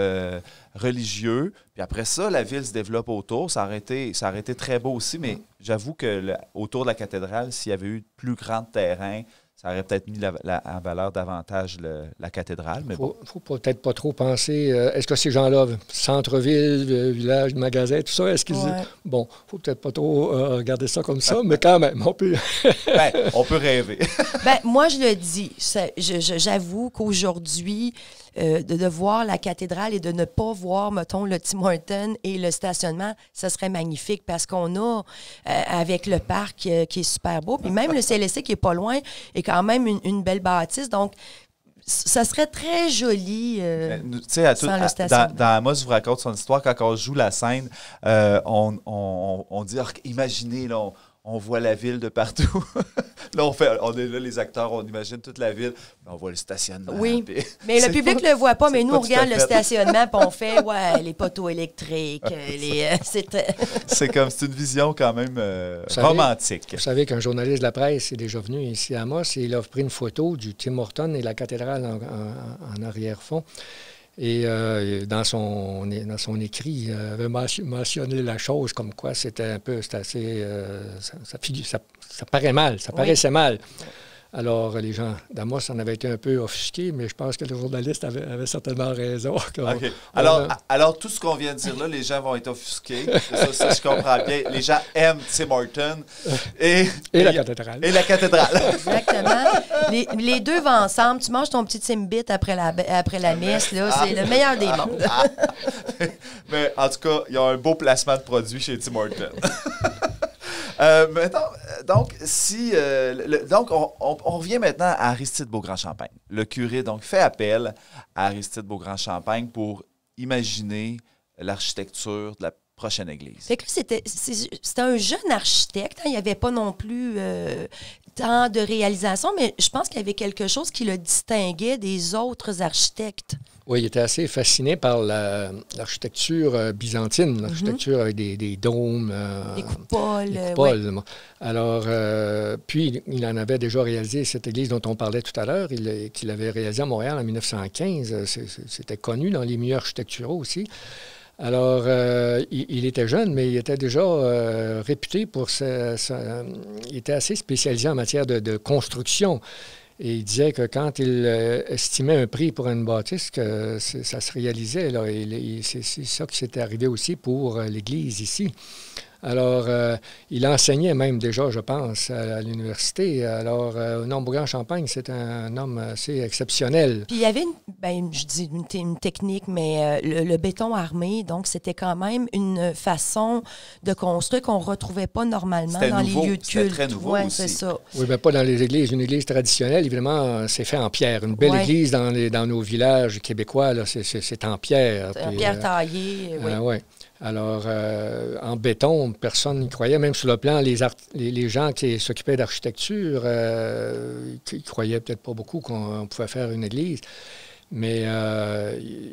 religieux. Puis après ça, la ville se développe autour. Ça aurait été très beau aussi, mais j'avoue que autour de la cathédrale, s'il y avait eu plus grand terrain, ça aurait peut-être mis en valeur davantage la cathédrale. Mais bon. Faut peut-être pas trop penser. Est-ce que ces gens-là, centre-ville, village, magasin, tout ça, est-ce qu'ils... Bon, faut peut-être pas trop regarder ça comme ça, mais quand même, on peut... on peut rêver. Moi, je le dis. J'avoue qu'aujourd'hui, de voir la cathédrale et de ne pas voir, mettons, le Tim Horton et le stationnement, ça serait magnifique parce qu'on a, avec le parc qui est super beau, puis même le CLSC qui est pas loin, est quand même une belle bâtisse. Donc, ça serait très joli sans le stationnement. Dans Amos vous raconte son histoire, quand on joue la scène, on dit, imaginez, là, on voit la ville de partout. Là, on est là, les acteurs, on imagine toute la ville. On voit le stationnement. Oui, mais le public ne le voit pas, mais nous, on regarde le stationnement et on fait, les poteaux électriques. C'est une vision quand même romantique. Vous savez qu'un journaliste de la presse est déjà venu ici à Amos et il a pris une photo du Tim Horton et la cathédrale en arrière-fond. Et dans son écrit, il avait mentionné la chose comme quoi c'était assez... ça paraît mal, ça paraissait mal. Alors, les gens d'Amos en avaient été un peu offusqués, mais je pense que le journaliste avait certainement raison. Okay. Alors, tout ce qu'on vient de dire là, les gens vont être offusqués. Ça, je comprends bien. Les gens aiment Tim Horton et la cathédrale. Et la cathédrale. Exactement. Les deux vont ensemble. Tu manges ton petit Timbit après la messe. C'est le meilleur des mondes. Mais en tout cas, il y a un beau placement de produit chez Tim Horton. Donc, on revient maintenant à Aristide Beaugrand-Champagne. Le curé donc fait appel à Aristide Beaugrand-Champagne pour imaginer l'architecture de la prochaine église? Fait que c'était un jeune architecte. Hein, il n'y avait pas non plus tant de réalisation, mais je pense qu'il y avait quelque chose qui le distinguait des autres architectes. Oui, il était assez fasciné par l'architecture byzantine, l'architecture avec des dômes. Des coupoles. Des coupoles. Ouais. Alors, puis, il en avait déjà réalisé cette église dont on parlait tout à l'heure, qu'il avait réalisée à Montréal en 1915. C'était connu dans les milieux architecturaux aussi. Alors, il était jeune, mais il était déjà réputé pour il était assez spécialisé en matière de construction. Et il disait que quand il estimait un prix pour une bâtisse, que ça se réalisait. Là, c'est ça qui s'était arrivé aussi pour l'Église ici. Alors, il enseignait même déjà, je pense, à l'université. Alors, non, Bourg-en-Champagne, c'est un homme assez exceptionnel. Puis il y avait, je dis une technique, mais le béton armé, donc c'était quand même une façon de construire qu'on ne retrouvait pas normalement dans les lieux de culte. C'était très nouveau aussi. C'est ça. Oui, mais pas dans les églises. Une église traditionnelle, évidemment, c'est fait en pierre. Une belle église dans nos villages québécois, là, c'est en pierre. C'est en pierre taillée, oui. Oui. Alors, en béton, personne n'y croyait. Même sur le plan, les gens qui s'occupaient d'architecture, ils croyaient peut-être pas beaucoup qu'on pouvait faire une église. Mais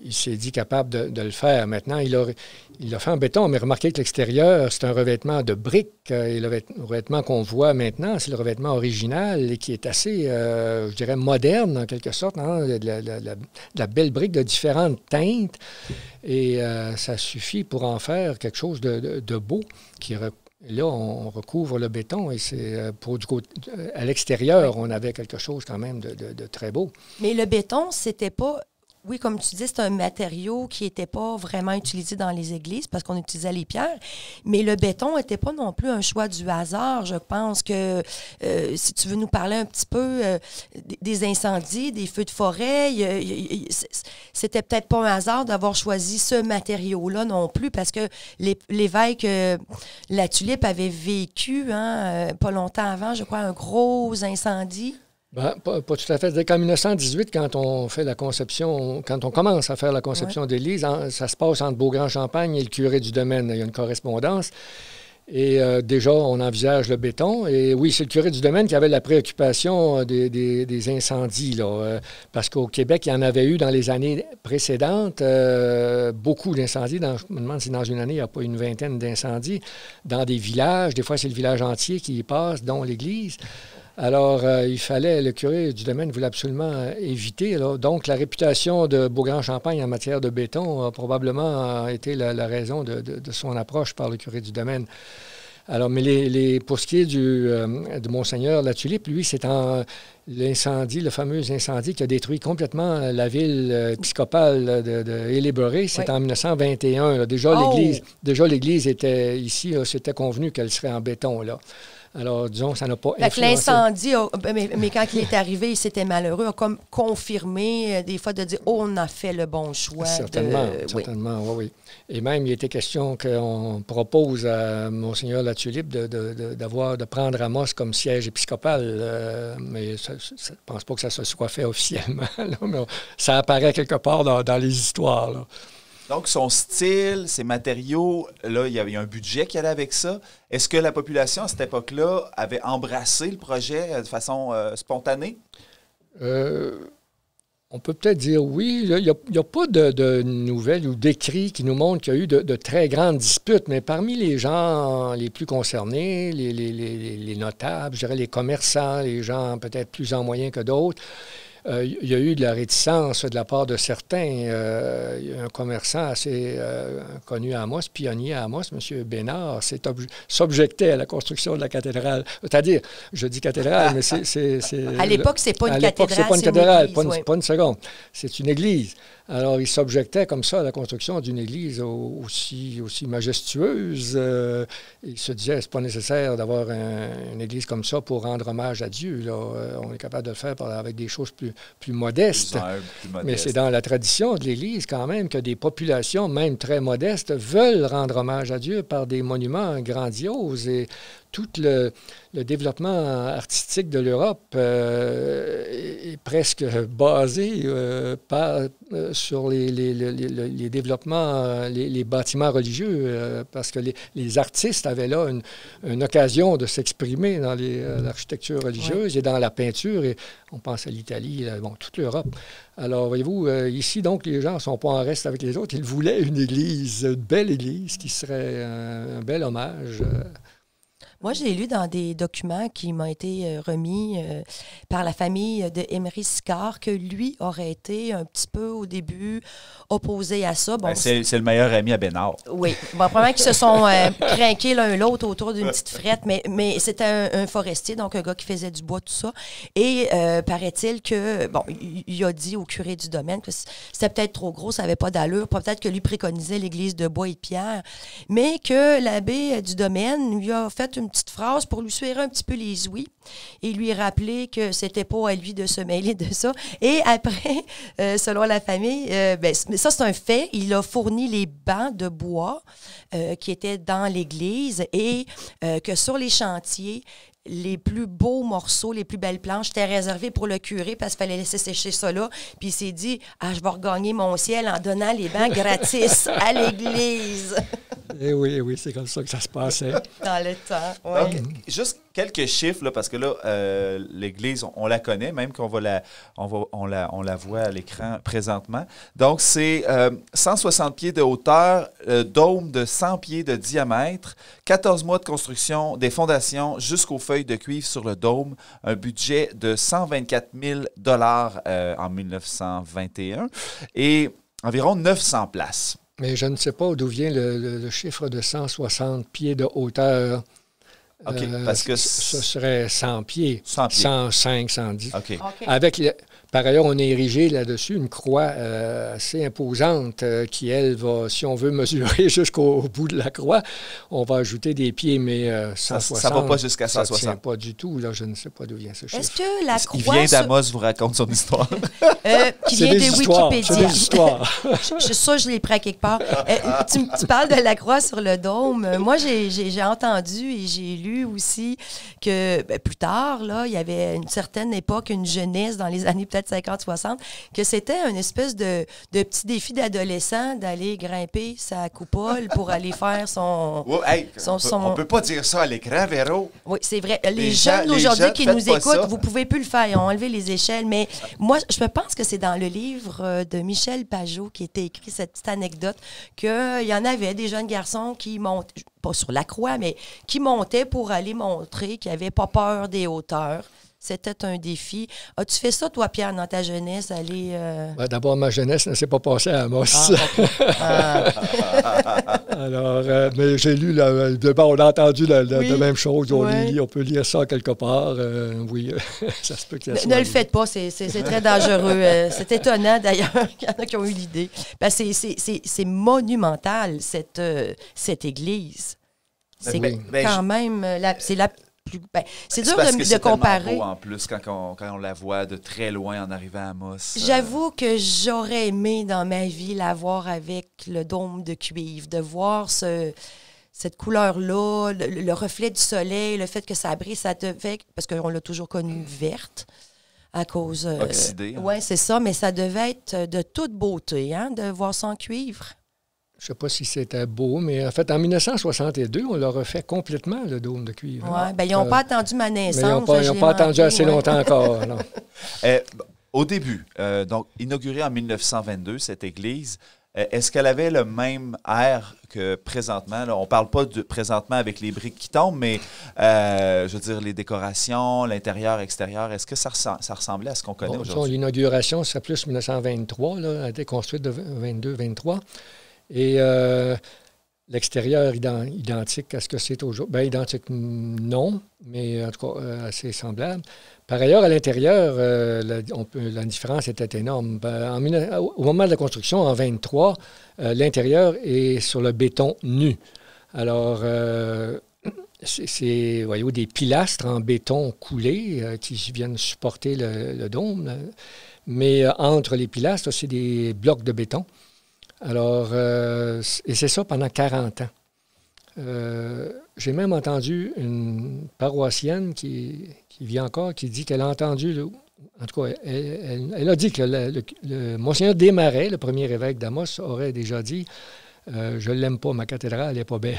il s'est dit capable de le faire. Maintenant, il l'a fait en béton, mais remarquez que l'extérieur, c'est un revêtement de briques. Et le revêtement qu'on voit maintenant, c'est le revêtement original et qui est assez, je dirais, moderne en quelque sorte. Hein? De la belle brique de différentes teintes. Et ça suffit pour en faire quelque chose de beau qui là, on recouvre le béton et c'est à l'extérieur, on avait quelque chose quand même de très beau. Mais le béton, c'était pas... Oui, comme tu dis, c'est un matériau qui n'était pas vraiment utilisé dans les églises parce qu'on utilisait les pierres, mais le béton n'était pas non plus un choix du hasard. Je pense que, si tu veux nous parler un petit peu des incendies, des feux de forêt, c'était peut-être pas un hasard d'avoir choisi ce matériau-là non plus parce que l'évêque La Tulipe avait vécu, pas longtemps avant, je crois, un gros incendie. Ben, pas tout à fait. C'est qu'en 1918, quand on commence à faire la conception de l'église, ça se passe entre Bourg-en-Champagne et le curé du domaine. Il y a une correspondance. Et déjà, on envisage le béton. Et oui, c'est le curé du domaine qui avait la préoccupation des incendies, là, parce qu'au Québec, il y en avait eu dans les années précédentes beaucoup d'incendies. Je me demande si dans une année, il n'y a pas une vingtaine d'incendies dans des villages. Des fois, c'est le village entier qui y passe, dont l'église. Alors, le curé du domaine voulait absolument éviter. Là. Donc, la réputation de Bourg-en-Champagne en matière de béton a probablement été la raison de son approche par le curé du domaine. Alors, mais pour ce qui est de Monseigneur La Tulipe, lui, c'est l'incendie, le fameux incendie qui a détruit complètement la ville épiscopale de Hélébéré. C'est en 1921. Là. Déjà, l'église était ici, c'était convenu qu'elle serait en béton, là. Alors, disons, ça n'a pas influencé. L'incendie, mais quand il est arrivé, c'était malheureux, a comme confirmé, des fois, de dire « Oh, on a fait le bon choix. » Certainement, oui. Et même, il était question qu'on propose à Monseigneur La Tulipe de prendre Amos comme siège épiscopal, mais je ne pense pas que ça se soit fait officiellement. Là, mais ça apparaît quelque part dans les histoires, là. Donc, son style, ses matériaux, là, il y avait un budget qui allait avec ça. Est-ce que la population, à cette époque-là, avait embrassé le projet de façon spontanée? On peut peut-être dire oui. Il n'y a pas de nouvelles ou d'écrits qui nous montrent qu'il y a eu de très grandes disputes, mais parmi les gens les plus concernés, les notables, je dirais les commerçants, les gens peut-être plus en moyen que d'autres, il y a eu de la réticence de la part de certains. Il y a un commerçant assez connu à Amos, pionnier à Amos, M. Bénard, s'objectait à la construction de la cathédrale. C'est-à-dire, je dis cathédrale, mais c'est... À l'époque, c'est pas une cathédrale, c'est pas une cathédrale, pas une seconde. C'est une église. Alors, il s'objectait comme ça à la construction d'une église aussi majestueuse. Il se disait, c'est pas nécessaire d'avoir une église comme ça pour rendre hommage à Dieu. Là. On est capable de le faire avec des choses plus modestes. Plus modeste. Mais c'est dans la tradition de l'Église quand même que des populations, même très modestes, veulent rendre hommage à Dieu par des monuments grandioses. Et tout le développement artistique de l'Europe est presque basé sur les développements, les bâtiments religieux, parce que les artistes avaient là une occasion de s'exprimer dans l'architecture religieuse et dans la peinture. Et on pense à l'Italie, toute l'Europe. Alors, voyez-vous, ici, donc, les gens ne sont pas en reste avec les autres. Ils voulaient une église, une belle église qui serait un bel hommage. Moi, j'ai lu dans des documents qui m'ont été remis par la famille de Emery Sicard que lui aurait été un petit peu au début opposé à ça. Bon, c'est le meilleur ami à Bénard. Oui. Bon, probablement qu'ils se sont crinqués l'un l'autre autour d'une petite frette, mais c'était un forestier, donc un gars qui faisait du bois, tout ça. Et paraît-il que, bon, il a dit au curé du domaine que c'était peut-être trop gros, ça n'avait pas d'allure, peut-être que lui préconisait l'église de bois et de pierre, mais que l'abbé du domaine lui a fait une petite phrase pour lui suer un petit peu les ouïes et lui rappeler que c'était pas à lui de se mêler de ça. Et après, selon la famille, ça c'est un fait, il a fourni les bancs de bois qui étaient dans l'église et que sur les chantiers, les plus beaux morceaux, les plus belles planches étaient réservées pour le curé parce qu'il fallait laisser sécher ça là. Puis il s'est dit, je vais regagner mon ciel en donnant les bancs gratis à l'église. Eh oui, c'est comme ça que ça se passait. Dans le temps, oui. Donc, juste quelques chiffres, là, parce que là, l'église, on la connaît, même qu'on va on la voit à l'écran présentement. Donc, c'est 160 pieds de hauteur, dôme de 100 pieds de diamètre, 14 mois de construction des fondations jusqu'aux feuilles de cuivre sur le dôme, un budget de 124 000 $ en 1921 et environ 900 places. Mais je ne sais pas d'où vient le chiffre de 160 pieds de hauteur. OK, parce que ce serait 100 pieds, 105, 110. OK. Par ailleurs, on a érigé là-dessus une croix assez imposante qui, elle, va, si on veut mesurer jusqu'au bout de la croix, on va ajouter des pieds, mais 160. Ça ne va pas jusqu'à 160. Ça ne tient pas du tout. Là, je ne sais pas d'où vient ce chiffre. Est-ce que la croix... Il vient d'Amos vous raconte son histoire. Qui vient de Wikipédia. C'est des histoires. Je suis sûre que je l'ai pris à quelque part. Tu parles de la croix sur le dôme. Moi, j'ai entendu et j'ai lu aussi que plus tard, là, il y avait une certaine époque, une jeunesse dans les années peut-être 50-60, que c'était une espèce de petit défi d'adolescent d'aller grimper sa coupole pour aller faire son... On peut pas dire ça à l'écran, Véro. Oui, c'est vrai. Les jeunes d'aujourd'hui qui nous écoutent, vous pouvez plus le faire. Ils ont enlevé les échelles. Mais moi, je pense que c'est dans le livre de Michel Pajot qui était écrit cette petite anecdote qu'il y en avait des jeunes garçons qui montent, pas sur la croix, mais qui montaient pour aller montrer qu'ils n'avaient pas peur des hauteurs. C'était un défi. As-tu fait ça, toi, Pierre, dans ta jeunesse, aller... D'abord, ma jeunesse ne s'est pas passée à Amos. Alors, mais j'ai lu, on a entendu la même chose. On peut lire ça quelque part. Oui, ça se peut que ça soit... Ne le faites pas, c'est très dangereux. C'est étonnant, d'ailleurs, qu'il y en a qui ont eu l'idée. Ben, c'est monumental, cette église. C'est quand même... c'est la... c'est dur de comparer. Beau en plus quand on la voit de très loin en arrivant à Amos. J'avoue que j'aurais aimé dans ma vie la voir avec le dôme de cuivre, de voir cette couleur-là, le reflet du soleil, le fait que ça brille, ça devait, parce qu'on l'a toujours connue verte à cause... oxydée. Oui, c'est ça, mais ça devait être de toute beauté, hein, de voir ça en cuivre. Je ne sais pas si c'était beau, mais en fait, en 1962, on l'a refait complètement, le dôme de cuivre. Oui, bien, ils n'ont pas attendu ma naissance. Ils n'ont pas attendu assez longtemps encore. Au début, donc inaugurée en 1922, cette église, est-ce qu'elle avait le même air que présentement? Là, on ne parle pas de présentement avec les briques qui tombent, mais je veux dire, les décorations, l'intérieur, extérieur, est-ce que ça ressemblait à ce qu'on connaît aujourd'hui? L'inauguration serait plus 1923, là, elle a été construite de 22-23. Et l'extérieur identique à ce que c'est aujourd'hui. Bien, identique, non, mais en tout cas, assez semblable. Par ailleurs, à l'intérieur, la différence était énorme. Au moment de la construction, en 1923, l'intérieur est sur le béton nu. Alors, c'est voyez-vous, des pilastres en béton coulé qui viennent supporter le dôme. Mais entre les pilastres, c'est des blocs de béton. Alors, et c'est ça pendant 40 ans. j'ai même entendu une paroissienne qui vit encore, qui dit qu'elle a entendu, en tout cas, elle a dit que le Monseigneur Desmarais, le premier évêque d'Amos, aurait déjà dit « Je ne l'aime pas, ma cathédrale n'est pas belle ».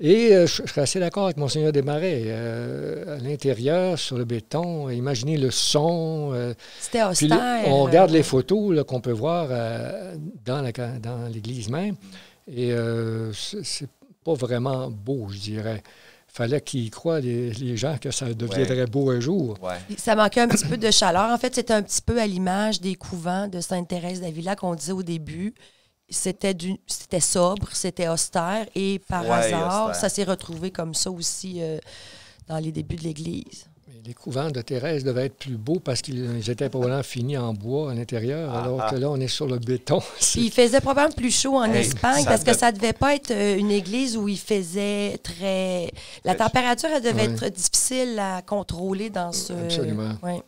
Et je serais assez d'accord avec Monseigneur Desmarais. À l'intérieur, sur le béton, imaginez le son. C'était austère. Puis là, on regarde les photos là, qu'on peut voir dans l'église même. Et c'est pas vraiment beau, je dirais. Il fallait qu'ils croient, les gens, que ça deviendrait beau un jour. Ouais. Ça manquait un petit peu de chaleur. En fait, c'était un petit peu à l'image des couvents de Sainte-Thérèse d'Avila qu'on disait au début. C'était sobre, c'était austère et par hasard, austère. ça s'est retrouvé comme ça aussi dans les débuts de l'Église. Les couvents de Thérèse devaient être plus beaux parce qu'ils étaient probablement finis en bois à l'intérieur, alors que là, on est sur le béton. Puis il faisait probablement plus chaud en Espagne parce que ça devait pas être une église où il faisait très... La température, elle devait être difficile à contrôler dans ce... Absolument. Ouais.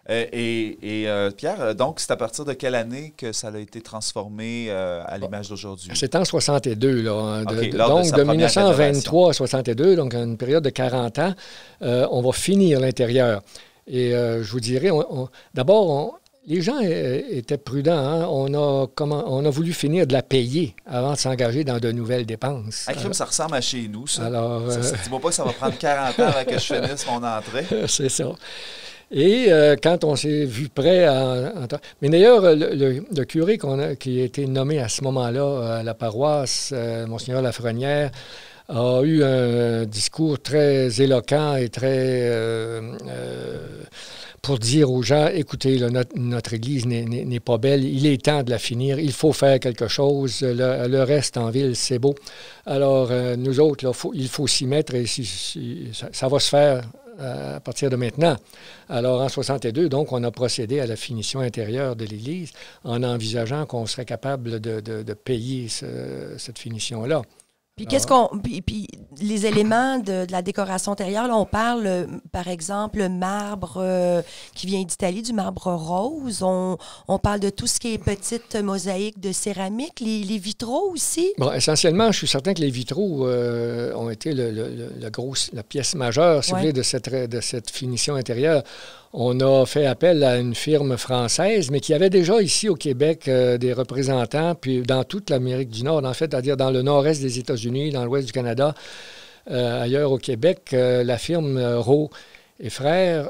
Pierre, donc, c'est à partir de quelle année que ça a été transformé à l'image d'aujourd'hui? C'est en 62, là. Okay, donc, de 1923 à 62, donc une période de 40 ans, on va finir l'intérieur. Et je vous dirais, d'abord, les gens étaient prudents. Hein? On a voulu finir de la payer avant de s'engager dans de nouvelles dépenses. Ça ressemble à chez nous, ça. Alors, dis-moi pas que ça va prendre 40 ans avant que je finisse mon entrée. C'est ça. Et quand on s'est vu prêt mais d'ailleurs, le curé qui a été nommé à ce moment-là à la paroisse, Monseigneur Lafrenière, a eu un discours très éloquent et très... pour dire aux gens, écoutez, là, notre Église n'est pas belle, il est temps de la finir, il faut faire quelque chose, le reste en ville, c'est beau. Alors, nous autres, là, il faut s'y mettre et ça va se faire à partir de maintenant. Alors, en 62, donc, on a procédé à la finition intérieure de l'Église en envisageant qu'on serait capable de payer cette finition-là. Puis puis les éléments de la décoration intérieure, là, on parle, par exemple, le marbre qui vient d'Italie, du marbre rose. On parle de tout ce qui est petite mosaïque de céramique, les vitraux aussi. Bon, essentiellement, je suis certain que les vitraux ont été la pièce majeure, si vous voulez, de cette finition intérieure. On a fait appel à une firme française, mais qui avait déjà ici au Québec des représentants, puis dans toute l'Amérique du Nord, en fait, c'est-à-dire dans le nord-est des États-Unis, dans l'ouest du Canada, ailleurs au Québec, la firme Rowe et Frères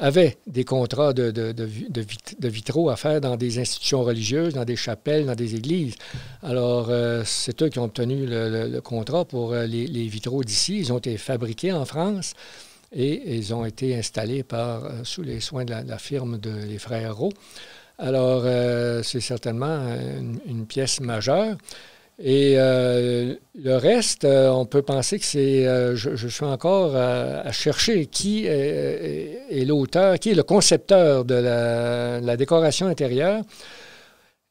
avait des contrats de vitraux à faire dans des institutions religieuses, dans des chapelles, dans des églises. Alors, c'est eux qui ont obtenu le contrat pour les vitraux d'ici. Ils ont été fabriqués en France. Et ils ont été installés sous les soins de la firme des frères Rowe. Alors, c'est certainement une pièce majeure. Et le reste, on peut penser que c'est... je suis encore à chercher qui est l'auteur, qui est le concepteur de la décoration intérieure.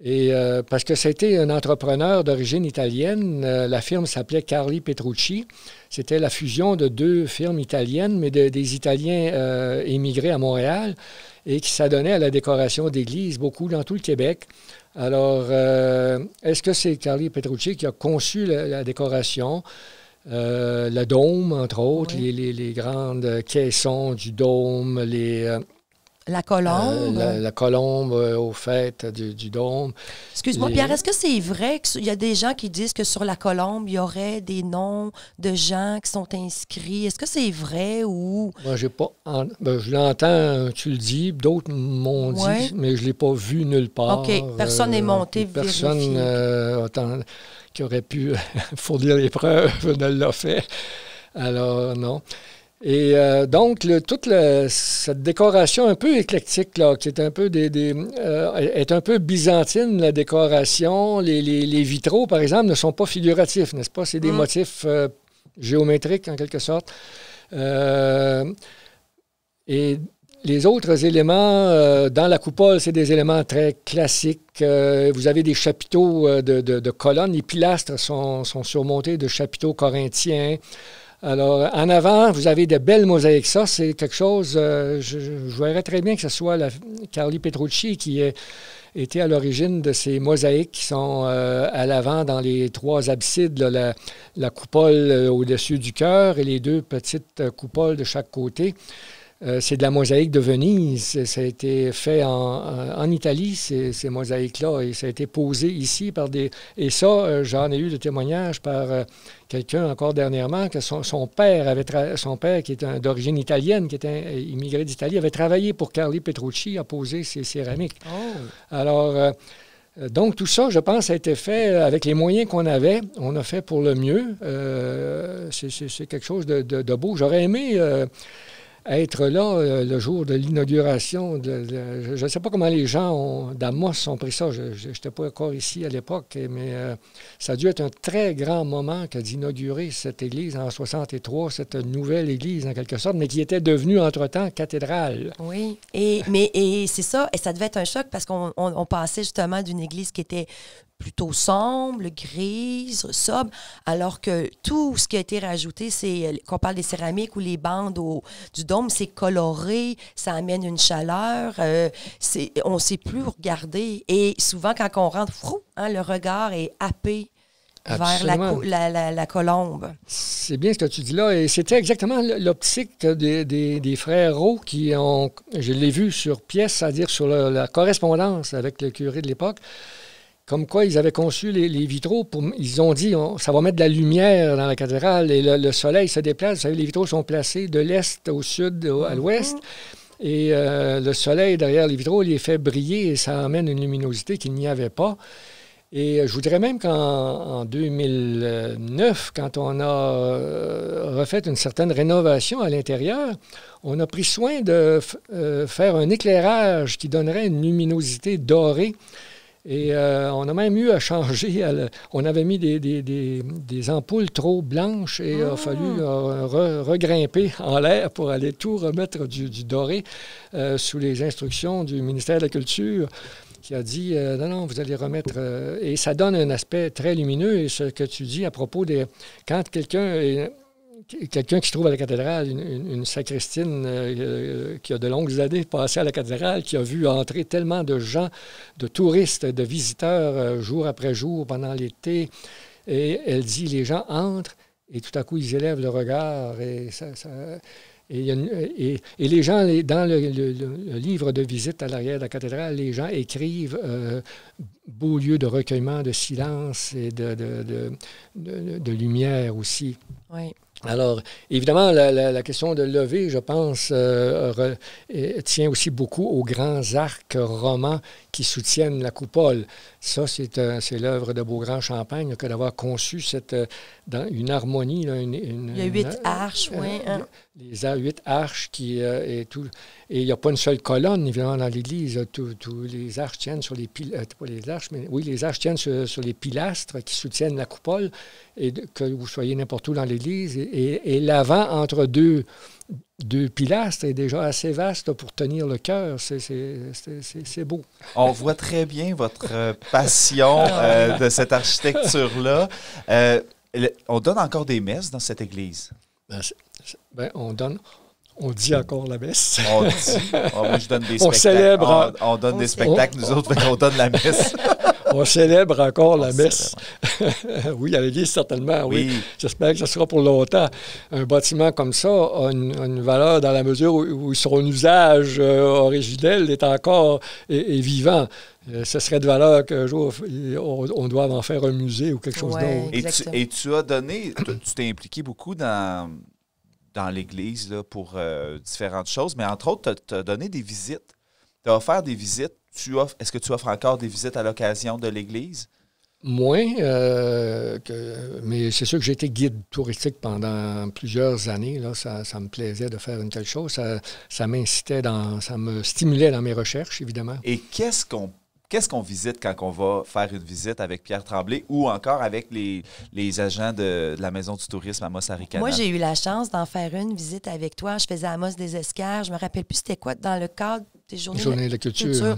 Et parce que c'était un entrepreneur d'origine italienne, la firme s'appelait Carli Petrucci. C'était la fusion de deux firmes italiennes, mais des Italiens émigrés à Montréal et qui s'adonnaient à la décoration d'églises, beaucoup dans tout le Québec. Alors, est-ce que c'est Carli Petrucci qui a conçu la décoration? Le dôme, entre autres, oui. les grandes caissons du dôme, la colombe. La colombe aux fêtes du dôme. Excuse-moi, Pierre, est-ce que c'est vrai qu'il y a des gens qui disent que sur la colombe, il y aurait des noms de gens qui sont inscrits? Est-ce que c'est vrai ou... Moi, j'ai pas... je l'entends, tu le dis, d'autres m'ont dit, mais je ne l'ai pas vu nulle part. OK, personne n'est monté vérifier. Personne qui aurait pu fournir les preuves ne l'a fait. Alors, non. Et donc, toute cette décoration un peu éclectique, là, qui est un peu est un peu byzantine, la décoration. Les vitraux, par exemple, ne sont pas figuratifs, n'est-ce pas? C'est des motifs géométriques, en quelque sorte. Et les autres éléments, dans la coupole, c'est des éléments très classiques. Vous avez des chapiteaux de colonnes. Les pilastres sont surmontés de chapiteaux corinthiens. Alors, en avant, vous avez de belles mosaïques. Ça, c'est quelque chose, je verrais très bien que ce soit Carli Petrucci qui était à l'origine de ces mosaïques qui sont à l'avant dans les 3 absides, là, la coupole au-dessus du chœur et les 2 petites coupoles de chaque côté. C'est de la mosaïque de Venise. Ça a été fait en Italie, ces mosaïques-là, et ça a été posé ici par des... Et ça, j'en ai eu de témoignages par quelqu'un encore dernièrement, que son père, qui est d'origine italienne, qui était immigré d'Italie, avait travaillé pour Carli Petrucci à poser ces céramiques. Oh. Alors... donc, tout ça, je pense, a été fait avec les moyens qu'on avait. On a fait pour le mieux. C'est quelque chose de beau. J'aurais aimé être là le jour de l'inauguration. Je ne sais pas comment les gens d'Amos ont pris ça. Je n'étais pas encore ici à l'époque, mais ça a dû être un très grand moment que d'inaugurer cette église en 63, cette nouvelle église en quelque sorte, mais qui était devenue entre-temps cathédrale. Oui, et c'est ça, et ça devait être un choc parce qu'on passait justement d'une église qui était plutôt sombre, grise, sobre, alors que tout ce qui a été rajouté, c'est qu'on parle des céramiques ou les bandes du dôme, c'est coloré, ça amène une chaleur, on ne sait plus regarder. Et souvent, quand on rentre, le regard est happé vers la colombe. C'est bien ce que tu dis là. Et c'était exactement l'optique des frères Roux qui ont, je l'ai vu sur pièce, c'est-à-dire sur la correspondance avec le curé de l'époque, comme quoi ils avaient conçu les vitraux. Ils ont dit, ça va mettre de la lumière dans la cathédrale et le soleil se déplace. Vous savez, les vitraux sont placés de l'est au sud, à l'ouest. Et le soleil derrière les vitraux les fait briller et ça amène une luminosité qu'il n'y avait pas. Et je vous dirais même qu'en 2009, quand on a refait une certaine rénovation à l'intérieur, on a pris soin de faire un éclairage qui donnerait une luminosité dorée. Et on a même eu à changer. On avait mis des ampoules trop blanches et il a fallu regrimper en l'air pour aller tout remettre du doré sous les instructions du ministère de la Culture qui a dit non, vous allez remettre... et ça donne un aspect très lumineux. Et ce que tu dis à propos de... Quand quelqu'un qui se trouve à la cathédrale, une sacristine qui a de longues années passé à la cathédrale, qui a vu entrer tellement de gens, de touristes, de visiteurs, jour après jour, pendant l'été. Et elle dit, les gens entrent et tout à coup, ils élèvent le regard. Et les gens, dans le livre de visite à l'arrière de la cathédrale, les gens écrivent beau lieu de recueillement, de silence et de lumière aussi. Oui. Alors, évidemment, la question de lever, je pense, tient aussi beaucoup aux grands arcs romans qui soutiennent la coupole. Ça, c'est l'œuvre de Beaugrand-Champagne que d'avoir conçu dans une harmonie. Là, il y a 8 arches, oui. Les 8 arches et tout. Et il n'y a pas une seule colonne, évidemment, dans l'église. Tous les arches tiennent sur les pilastres. Pas les arches, mais oui, les arches tiennent sur les pilastres qui soutiennent la coupole. Et que vous soyez n'importe où dans l'église. Et l'avant, entre deux pilastres, est déjà assez vaste pour tenir le cœur. C'est beau. On voit très bien votre passion de cette architecture-là. On donne encore des messes dans cette église? On dit encore la messe. On dit. Moi, je donne des spectacles. On célèbre. On donne des spectacles, nous autres, on donne la messe. On célèbre encore la messe. Oui, à l'église, certainement, oui. J'espère que ce sera pour longtemps. Un bâtiment comme ça a une valeur dans la mesure où son usage originel est encore est vivant. Ce serait de valeur qu'un jour, on doive en faire un musée ou quelque chose d'autre. Et tu as donné, tu t'es impliqué beaucoup dans l'Église là, pour différentes choses, mais entre autres, tu as donné des visites. Tu as offert des visites. Est-ce que tu offres encore des visites à l'occasion de l'Église? Moins, mais c'est sûr que j'ai été guide touristique pendant plusieurs années. Là, ça me plaisait de faire une telle chose. Ça m'incitait, ça me stimulait dans mes recherches, évidemment. Et qu'est-ce qu'on visite quand on va faire une visite avec Pierre Tremblay ou encore avec les agents de la Maison du tourisme Amos-Aricana? Moi, j'ai eu la chance d'en faire une visite avec toi. Je faisais Amos des Escars. Je me rappelle plus c'était quoi dans le cadre des Journées de la culture.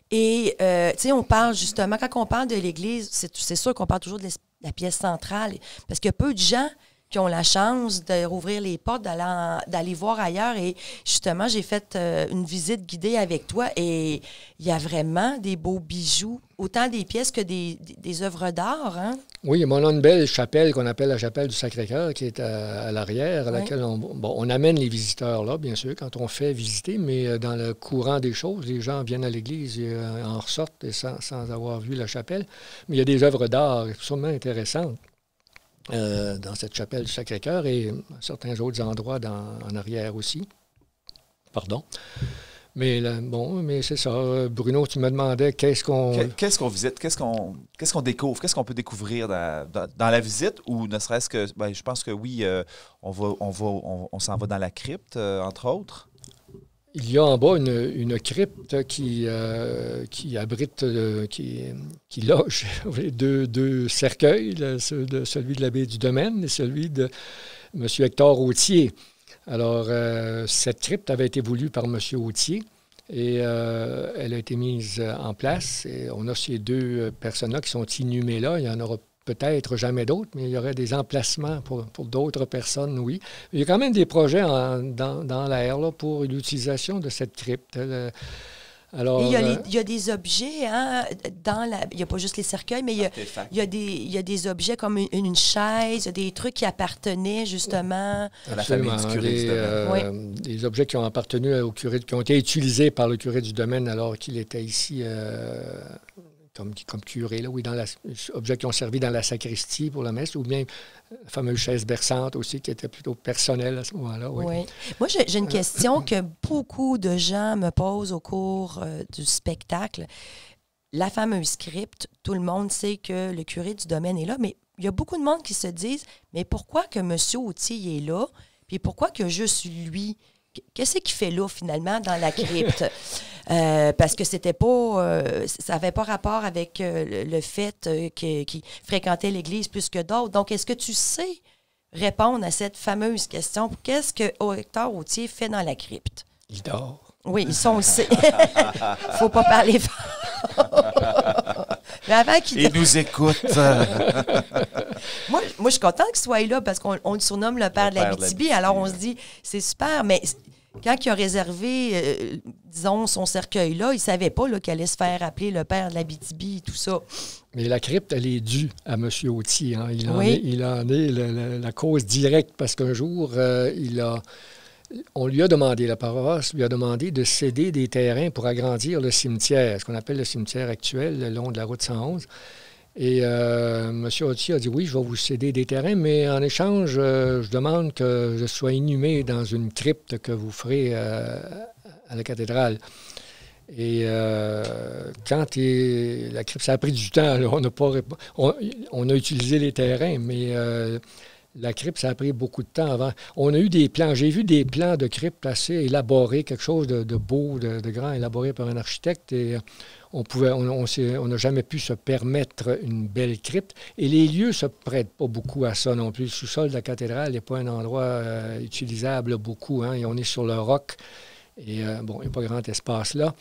Et, tu sais, on parle justement, quand on parle de l'Église, c'est sûr qu'on parle toujours de la pièce centrale parce qu'il y a peu de gens qui ont la chance de rouvrir les portes, d'aller voir ailleurs. Et justement, j'ai fait une visite guidée avec toi et il y a vraiment des beaux bijoux, autant des pièces que des œuvres d'art. Hein? Oui, mais on a une belle chapelle qu'on appelle la chapelle du Sacré-Cœur qui est à l'arrière, à laquelle on amène les visiteurs là, bien sûr, quand on fait visiter, mais dans le courant des choses, les gens viennent à l'église et en ressortent sans avoir vu la chapelle. Mais il y a des œuvres d'art extrêmement intéressantes dans cette chapelle du Sacré-Cœur et certains autres endroits en arrière aussi. Pardon. Mais mais c'est ça. Bruno, tu me demandais qu'est-ce qu'on visite, qu'est-ce qu'on découvre, qu'est-ce qu'on peut découvrir dans la visite, ou ne serait-ce que, je pense que oui, on s'en va dans la crypte, entre autres. Il y a en bas une crypte qui abrite, qui loge deux cercueils, celui de l'abbé du Domaine et celui de M. Hector Autier. Alors, cette crypte avait été voulue par M. Autier et elle a été mise en place. Et on a ces deux personnes-là qui sont inhumées là. Il y en aura peut-être jamais d'autres, mais il y aurait des emplacements pour d'autres personnes, oui. Il y a quand même des projets dans l'air là, pour l'utilisation de cette crypte. Alors, il y a des objets, hein, il n'y a pas juste les cercueils, mais il y a des objets comme une chaise, des trucs qui appartenaient justement à la famille du curé du domaine. Des objets qui ont appartenu au curé, qui ont été utilisés par le curé du domaine alors qu'il était ici comme curé, là, oui, objets qui ont servi dans la sacristie pour la messe, ou bien la fameuse chaise berçante aussi, qui était plutôt personnelle à ce moment-là. Oui. Oui. Moi, j'ai une question que beaucoup de gens me posent au cours du spectacle. La fameuse crypte, tout le monde sait que le curé du domaine est là, mais il y a beaucoup de monde qui se disent, mais pourquoi que M. Autier est là, puis pourquoi que juste lui? Qu'est-ce qu'il fait là, finalement, dans la crypte? Parce que c'était pas... ça n'avait pas rapport avec le fait qu'il fréquentait l'Église plus que d'autres. Donc, est-ce que tu sais répondre à cette fameuse question? Qu'est-ce que Hector Autier fait dans la crypte? Il dort. Oui, ils sont aussi. Faut pas parler fort. Mais avant il nous écoute. Moi, je suis contente qu'il soit là parce qu'on le surnomme le père de l'Abitibi. Alors, on se dit, c'est super, mais quand il a réservé, disons, son cercueil-là, il ne savait pas qu'il allait se faire appeler le père de l'Abitibi et tout ça. Mais la crypte, elle est due à M. Autier. Hein. Il en est la cause directe parce qu'un jour, on lui a demandé, la paroisse lui a demandé de céder des terrains pour agrandir le cimetière, ce qu'on appelle le cimetière actuel, le long de la route 111. Et M. Autier a dit, oui, je vais vous céder des terrains, mais en échange, je demande que je sois inhumé dans une crypte que vous ferez à la cathédrale. Et quand la crypte, ça a pris du temps, là, on a utilisé les terrains, mais... la crypte, ça a pris beaucoup de temps avant. On a eu des plans. J'ai vu des plans de crypte assez élaborés, quelque chose de beau, de grand, élaboré par un architecte. Et on n'a jamais pu se permettre une belle crypte. Et les lieux ne se prêtent pas beaucoup à ça non plus. Le sous-sol de la cathédrale n'est pas un endroit utilisable beaucoup. Hein, et on est sur le roc. Et il n'y a pas grand espace là.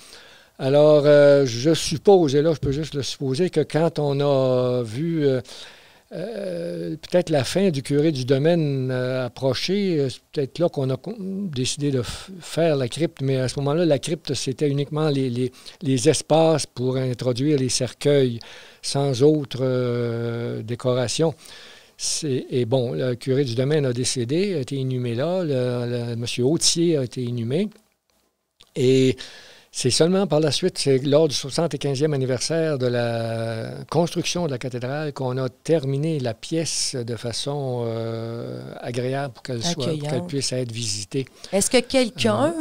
Alors, je suppose, et là, je peux juste le supposer, que quand on a vu... peut-être la fin du curé du domaine approcher, c'est peut-être là qu'on a décidé de faire la crypte, mais à ce moment-là, la crypte, c'était uniquement les espaces pour introduire les cercueils, sans autre décoration. Et bon, le curé du domaine a décédé, a été inhumé là, M. Autier a été inhumé, et... C'est seulement par la suite, c'est lors du 75e anniversaire de la construction de la cathédrale qu'on a terminé la pièce de façon agréable pour qu'elle puisse être visitée. Est-ce que quelqu'un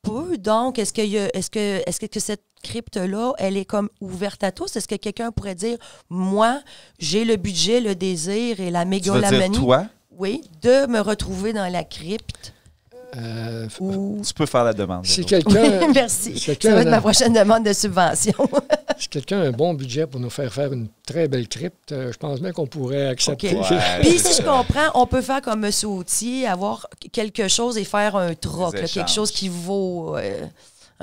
peut, donc, est-ce que cette crypte-là, elle est comme ouverte à tous? Est-ce que quelqu'un pourrait dire, moi, j'ai le budget, le désir et la mégalomanie? Tu veux dire toi? Oui, de me retrouver dans la crypte. Tu peux faire la demande. Si quelqu'un, merci. Ça va être ma prochaine demande de subvention. Si quelqu'un a un bon budget pour nous faire une très belle crypte, je pense bien qu'on pourrait accepter. Okay. Puis si je comprends, on peut faire comme M. Autier, avoir quelque chose et faire un troc, quelque chose qui vaut...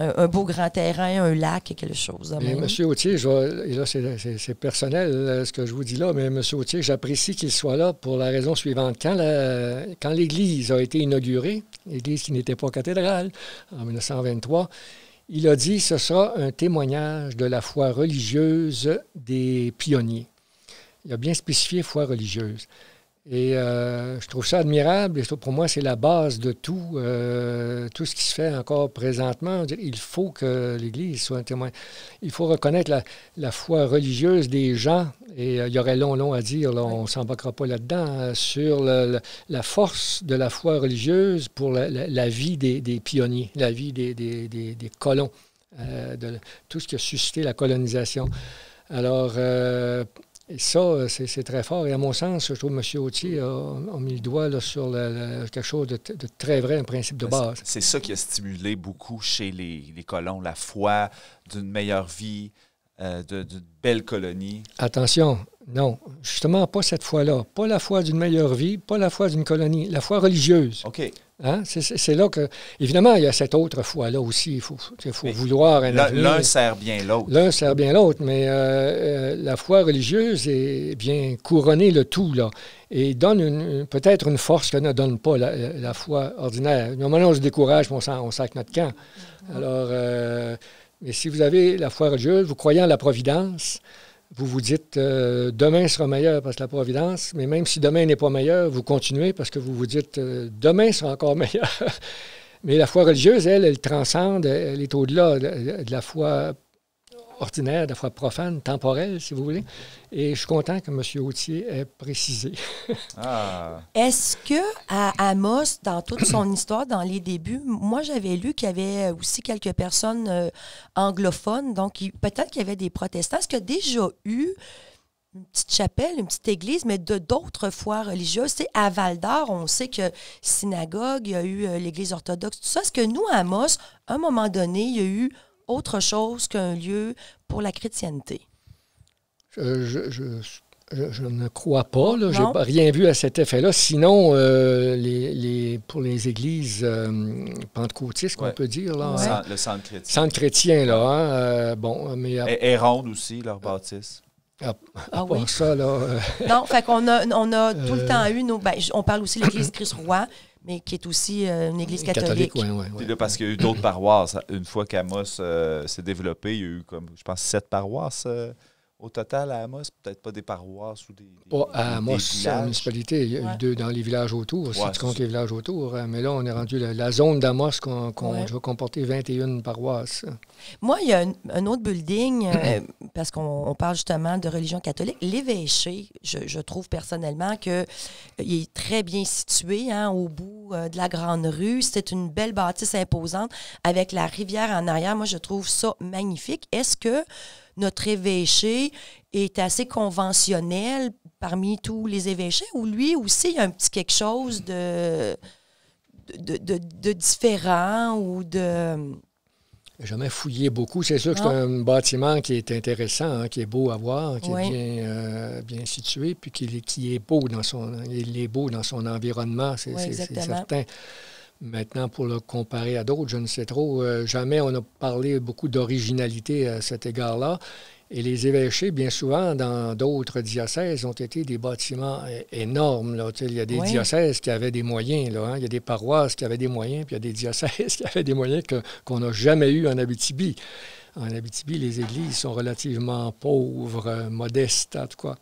un beau grand terrain, un lac, quelque chose. M. Authier, et là, c'est personnel ce que je vous dis là, mais M. Authier, j'apprécie qu'il soit là pour la raison suivante. Quand l'Église a été inaugurée, l'Église qui n'était pas cathédrale, en 1923, il a dit « Ce sera un témoignage de la foi religieuse des pionniers ». Il a bien spécifié foi religieuse. Et je trouve ça admirable. Et pour moi, c'est la base de tout ce qui se fait encore présentement. Il faut que l'Église soit un témoin. Il faut reconnaître la foi religieuse des gens. Et il y aurait long à dire, là, on ne s'embarquera pas là-dedans, sur la force de la foi religieuse pour la vie des pionniers, la vie des colons, de tout ce qui a suscité la colonisation. Alors... Et ça, c'est très fort. Et à mon sens, je trouve que M. Authier a mis le doigt là, sur quelque chose de très vrai, un principe de base. C'est ça qui a stimulé beaucoup chez les colons, la foi d'une meilleure vie, d'une belle colonie. Attention, non, justement pas cette foi-là. Pas la foi d'une meilleure vie, pas la foi d'une colonie, la foi religieuse. OK. Hein? C'est là que... Évidemment, il y a cette autre foi-là aussi. Il faut vouloir un avenir. L'un sert bien l'autre. L'un sert bien l'autre, mais la foi religieuse vient couronner le tout, là, et donne peut-être une force que ne donne pas la foi ordinaire. Normalement, on se décourage, on sac notre camp. Alors, mais si vous avez la foi religieuse, vous croyez en la providence, vous vous dites demain sera meilleur parce que la providence, mais même si demain n'est pas meilleur, vous continuez parce que vous vous dites demain sera encore meilleur. Mais la foi religieuse, elle transcende, elle est au-delà de la foi ordinaire, de la foi profane, temporelle, si vous voulez. Et je suis content que M. Authier ait précisé. Est-ce que à Amos, dans toute son histoire, dans les débuts, moi j'avais lu qu'il y avait aussi quelques personnes anglophones, donc peut-être qu'il y avait des protestants. Est-ce qu'il y a déjà eu une petite chapelle, une petite église, mais d'autres foi religieuses? Tu sais, à Val-d'Or, on sait que synagogue, il y a eu l'église orthodoxe, tout ça. Est-ce que nous, à Amos, à un moment donné, il y a eu autre chose qu'un lieu pour la chrétienté? Je ne crois pas. Je n'ai rien vu à cet effet-là. Sinon, pour les églises pentecôtistes, qu'on peut dire. Là, le centre chrétien. Centre chrétien, là. Et ronde aussi, leur bâtisse. À part ça, là... Non, fait qu'on a tout le temps eu... on parle aussi de l'église Christ-Roi, mais qui est aussi une église catholique. Puis là, parce qu'il y a eu d'autres paroisses. Une fois qu'Amos s'est développé, il y a eu, je pense, 7 paroisses au total à Amos. Peut-être pas des paroisses ou des pas à Amos, la municipalité. Il y a eu 2 dans les villages autour, si tu comptes les villages autour. Mais là, on est rendu la zone d'Amos va comporter 21 paroisses. Moi, il y a un autre building, parce qu'on parle justement de religion catholique. L'Évêché, je trouve personnellement qu'il est très bien situé au bout de la Grande Rue. C'est une belle bâtisse imposante avec la rivière en arrière. Moi, je trouve ça magnifique. Est-ce que notre évêché est assez conventionnel parmi tous les évêchés ou lui aussi, il y a un petit quelque chose de différent ou de... Je n'ai jamais fouillé beaucoup. C'est sûr que c'est un bâtiment qui est intéressant, qui est beau à voir, qui est bien situé, puis qui est beau dans son environnement, c'est certain. Maintenant, pour le comparer à d'autres, je ne sais trop. Jamais on a parlé beaucoup d'originalité à cet égard-là. Et les évêchés, bien souvent, dans d'autres diocèses, ont été des bâtiments énormes. Là. Il y a des diocèses qui avaient des moyens. Là, Il y a des paroisses qui avaient des moyens, puis il y a des diocèses qui avaient des moyens qu'on n'a jamais eu en Abitibi. En Abitibi, les églises sont relativement pauvres, modestes, en tout cas.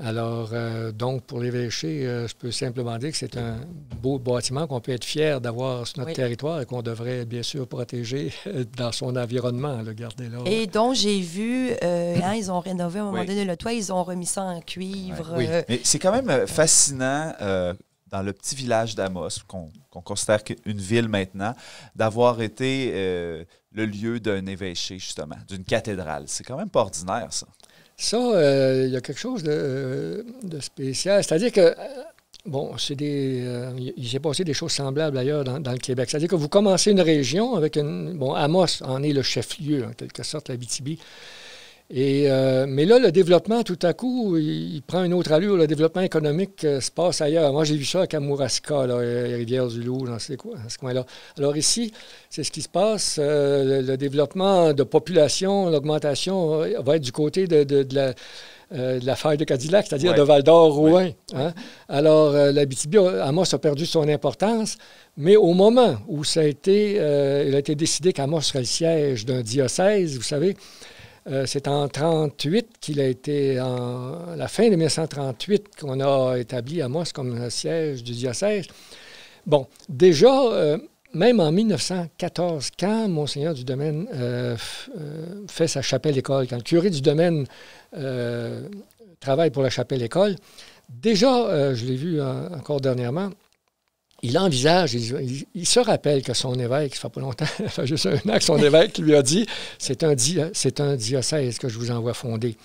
Alors, donc, pour l'évêché, je peux simplement dire que c'est un beau bâtiment qu'on peut être fier d'avoir sur notre territoire et qu'on devrait, bien sûr, protéger dans son environnement, le garder là. Et donc, j'ai vu, ils ont rénové à un moment donné le toit, ils ont remis ça en cuivre. Mais c'est quand même fascinant, dans le petit village d'Amos, qu'on considère qu'une ville maintenant, d'avoir été le lieu d'un évêché, justement, d'une cathédrale. C'est quand même pas ordinaire, ça. Ça, il y a quelque chose de spécial. C'est-à-dire que, il s'est passé des choses semblables ailleurs dans le Québec. C'est-à-dire que vous commencez une région avec Amos en est le chef-lieu, en quelque sorte, l'Abitibi. Mais là, le développement, tout à coup, il prend une autre allure. Le développement économique se passe ailleurs. Moi, j'ai vu ça à Kamouraska, là, Rivière-du-Loup, dans ce coin-là. Alors ici, c'est ce qui se passe. Le développement de population, l'augmentation va être du côté de la faille de Cadillac, c'est-à-dire de Val-d'Or-Rouen. Hein? Alors, l'Abitibi, Amos a perdu son importance, mais au moment où il a été décidé qu'Amos serait le siège d'un diocèse, vous savez, c'est en 1938 qu'il a été, à la fin de 1938, qu'on a établi Amos comme siège du diocèse. Bon, déjà, même en 1914, quand Monseigneur du Domaine fait sa chapelle-école, quand le curé du Domaine travaille pour la chapelle-école, déjà, je l'ai vu encore dernièrement, il envisage, il se rappelle que son évêque, ça fait pas longtemps, ça fait juste un an que son évêque lui a dit « c'est un diocèse que je vous envoie fonder ».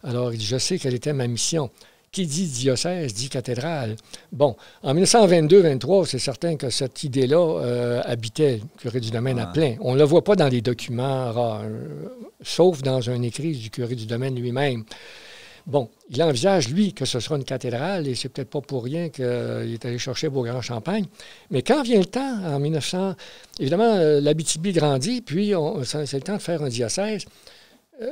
Alors, il dit « je sais quelle était ma mission ». Qui dit diocèse, dit cathédrale. Bon, en 1922-23, c'est certain que cette idée-là habitait le curé du Domaine à plein. On ne le voit pas dans les documents rares, sauf dans un écrit du curé du Domaine lui-même. Bon, il envisage, lui, que ce sera une cathédrale, et c'est peut-être pas pour rien qu'il est allé chercher Beaugrand-Champagne. Mais quand vient le temps, en 1900, évidemment, l'Abitibi grandit, puis c'est le temps de faire un diocèse.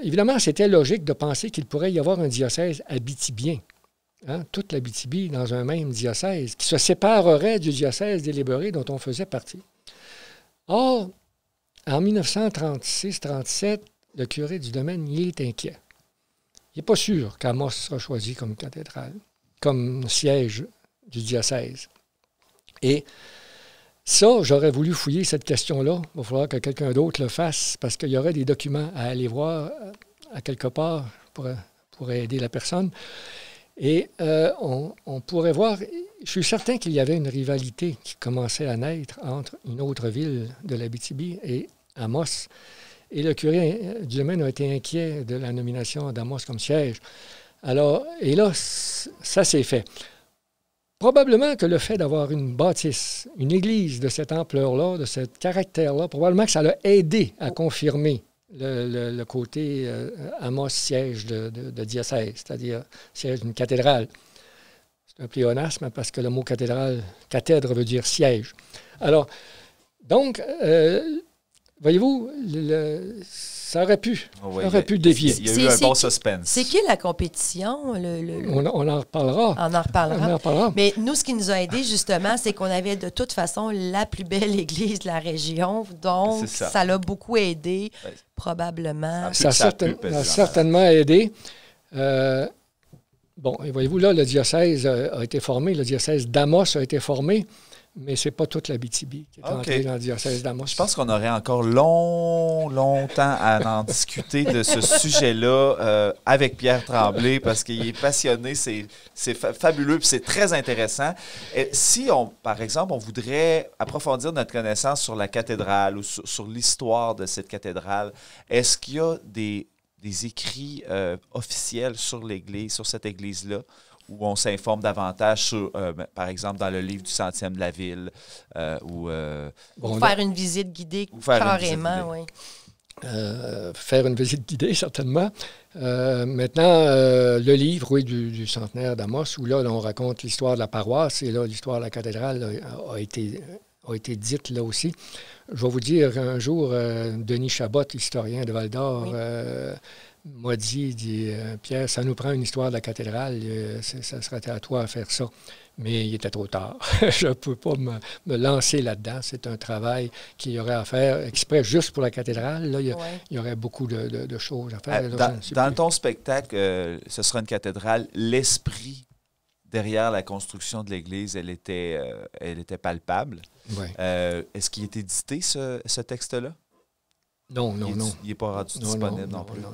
Évidemment, c'était logique de penser qu'il pourrait y avoir un diocèse abitibien. Hein, toute l'Abitibi dans un même diocèse, qui se séparerait du diocèse des Libérés dont on faisait partie. Or, en 1936-37, le curé du Domaine y est inquiet. Il n'est pas sûr qu'Amos sera choisi comme cathédrale, comme siège du diocèse. Et ça, j'aurais voulu fouiller cette question-là. Il va falloir que quelqu'un d'autre le fasse, parce qu'il y aurait des documents à aller voir à quelque part pour aider la personne. Et on pourrait voir, je suis certain qu'il y avait une rivalité qui commençait à naître entre une autre ville de l'Abitibi et Amos. Et le curé du Domaine a été inquiet de la nomination d'Amos comme siège. Alors, et là, ça s'est fait. Probablement que le fait d'avoir une bâtisse, une église de cette ampleur-là, de ce caractère-là, probablement que ça l'a aidé à confirmer le côté Amos siège de diocèse, c'est-à-dire siège d'une cathédrale. C'est un pléonasme parce que le mot cathédrale, cathèdre veut dire siège. Alors, donc, voyez-vous, ça aurait pu dévier. Il y a eu un bon suspense. C'est qui la compétition? On en reparlera. On en reparlera. Mais nous, ce qui nous a aidés, justement, c'est qu'on avait de toute façon la plus belle église de la région. Donc, ça l'a beaucoup aidé, probablement. Ça a certainement aidé. Bon, et voyez-vous, là, le diocèse a été formé. Le diocèse d'Amos a été formé. Mais ce n'est pas toute l'Abitibi qui est entrée dans le diocèse d'Amos. Je pense qu'on aurait encore longtemps à en discuter de ce sujet-là avec Pierre Tremblay parce qu'il est passionné, c'est fabuleux puis c'est très intéressant. Et si, par exemple, on voudrait approfondir notre connaissance sur la cathédrale ou sur l'histoire de cette cathédrale, est-ce qu'il y a des écrits officiels sur l'Église, sur cette Église-là? Où on s'informe davantage sur, par exemple, dans le livre du centième de la ville. Ou faire une visite guidée, carrément, oui. Faire une visite guidée, certainement. Maintenant, le livre, oui, du centenaire d'Amos, où là, on raconte l'histoire de la paroisse, et là, l'histoire de la cathédrale a été dite là aussi. Je vais vous dire, un jour, Denis Chabot, historien de Val-d'Or, m'a dit Pierre, ça nous prend une histoire de la cathédrale, ça serait à toi à faire ça. Mais il était trop tard. Je ne peux pas me lancer là-dedans. C'est un travail qu'il y aurait à faire exprès juste pour la cathédrale. Là, il y aurait beaucoup de choses à faire. Dans ton spectacle, ce sera une cathédrale. L'esprit derrière la construction de l'Église, elle était palpable. Ouais. Est-ce qu'il est édité, ce texte-là? Non. Il n'est pas rendu disponible non plus? Non.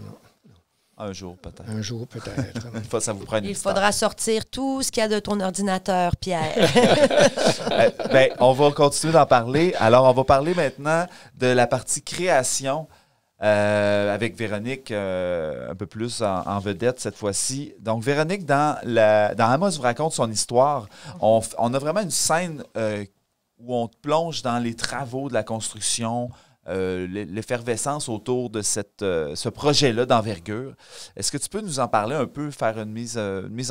Un jour, peut-être. Un jour, peut-être. Une fois, ça vous prend une Il faudra sortir tout ce qu'il y a de ton ordinateur, Pierre. On va continuer d'en parler. Alors, on va parler maintenant de la partie création avec Véronique un peu plus en vedette cette fois-ci. Donc, Véronique, dans Amos vous raconte son histoire. On a vraiment une scène où on te plonge dans les travaux de la construction l'effervescence autour de ce projet-là d'envergure. Est-ce que tu peux nous en parler un peu, faire une mise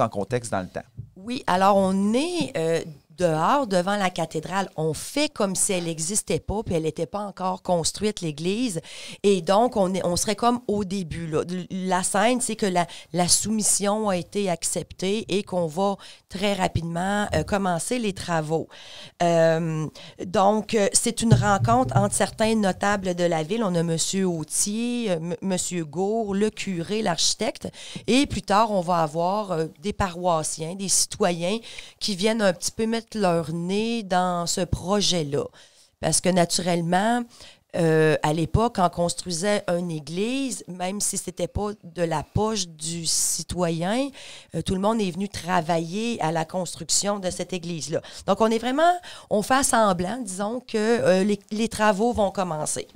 en contexte dans le temps? Oui, alors on est dehors, devant la cathédrale. On fait comme si elle n'existait pas, puis elle n'était pas encore construite, l'église. Et donc, on serait comme au début. Là. La scène, c'est que la soumission a été acceptée et qu'on va très rapidement commencer les travaux. Donc, c'est une rencontre entre certains notables de la ville. On a M. Autier, M. Gour, le curé, l'architecte. Et plus tard, on va avoir des paroissiens, des citoyens qui viennent un petit peu mettre leur nez dans ce projet-là. Parce que naturellement, à l'époque, quand on construisait une église, même si ce n'était pas de la poche du citoyen, tout le monde est venu travailler à la construction de cette église-là. Donc, on fait semblant, disons, que les travaux vont commencer.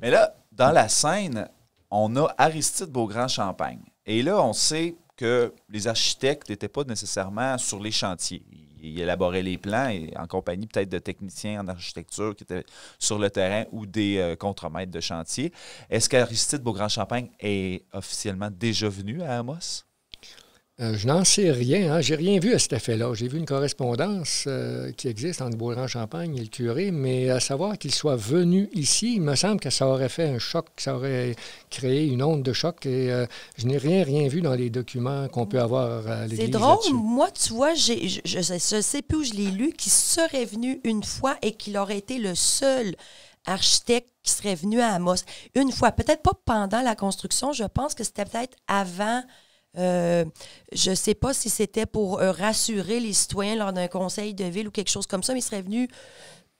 Mais là, dans la scène, on a Aristide Beaugrand-Champagne. Et là, on sait que les architectes n'étaient pas nécessairement sur les chantiers. Ils élaboraient les plans et en compagnie peut-être de techniciens en architecture qui étaient sur le terrain ou des contremaîtres de chantier. Est-ce qu'Aristide Beaugrand-Champagne est officiellement déjà venu à Amos? Je n'en sais rien. Hein. J'ai rien vu à cet effet-là. J'ai vu une correspondance qui existe entre Beaugrand-Champagne et le curé, mais à savoir qu'il soit venu ici, il me semble que ça aurait fait un choc, ça aurait créé une onde de choc et je n'ai rien vu dans les documents qu'on peut avoir à l'Église. C'est drôle. Moi, tu vois, je sais plus où je l'ai lu, qu'il serait venu une fois et qu'il aurait été le seul architecte qui serait venu à Amos. Une fois, peut-être pas pendant la construction, je pense que c'était peut-être avant. Je ne sais pas si c'était pour rassurer les citoyens lors d'un conseil de ville ou quelque chose comme ça, mais il serait venu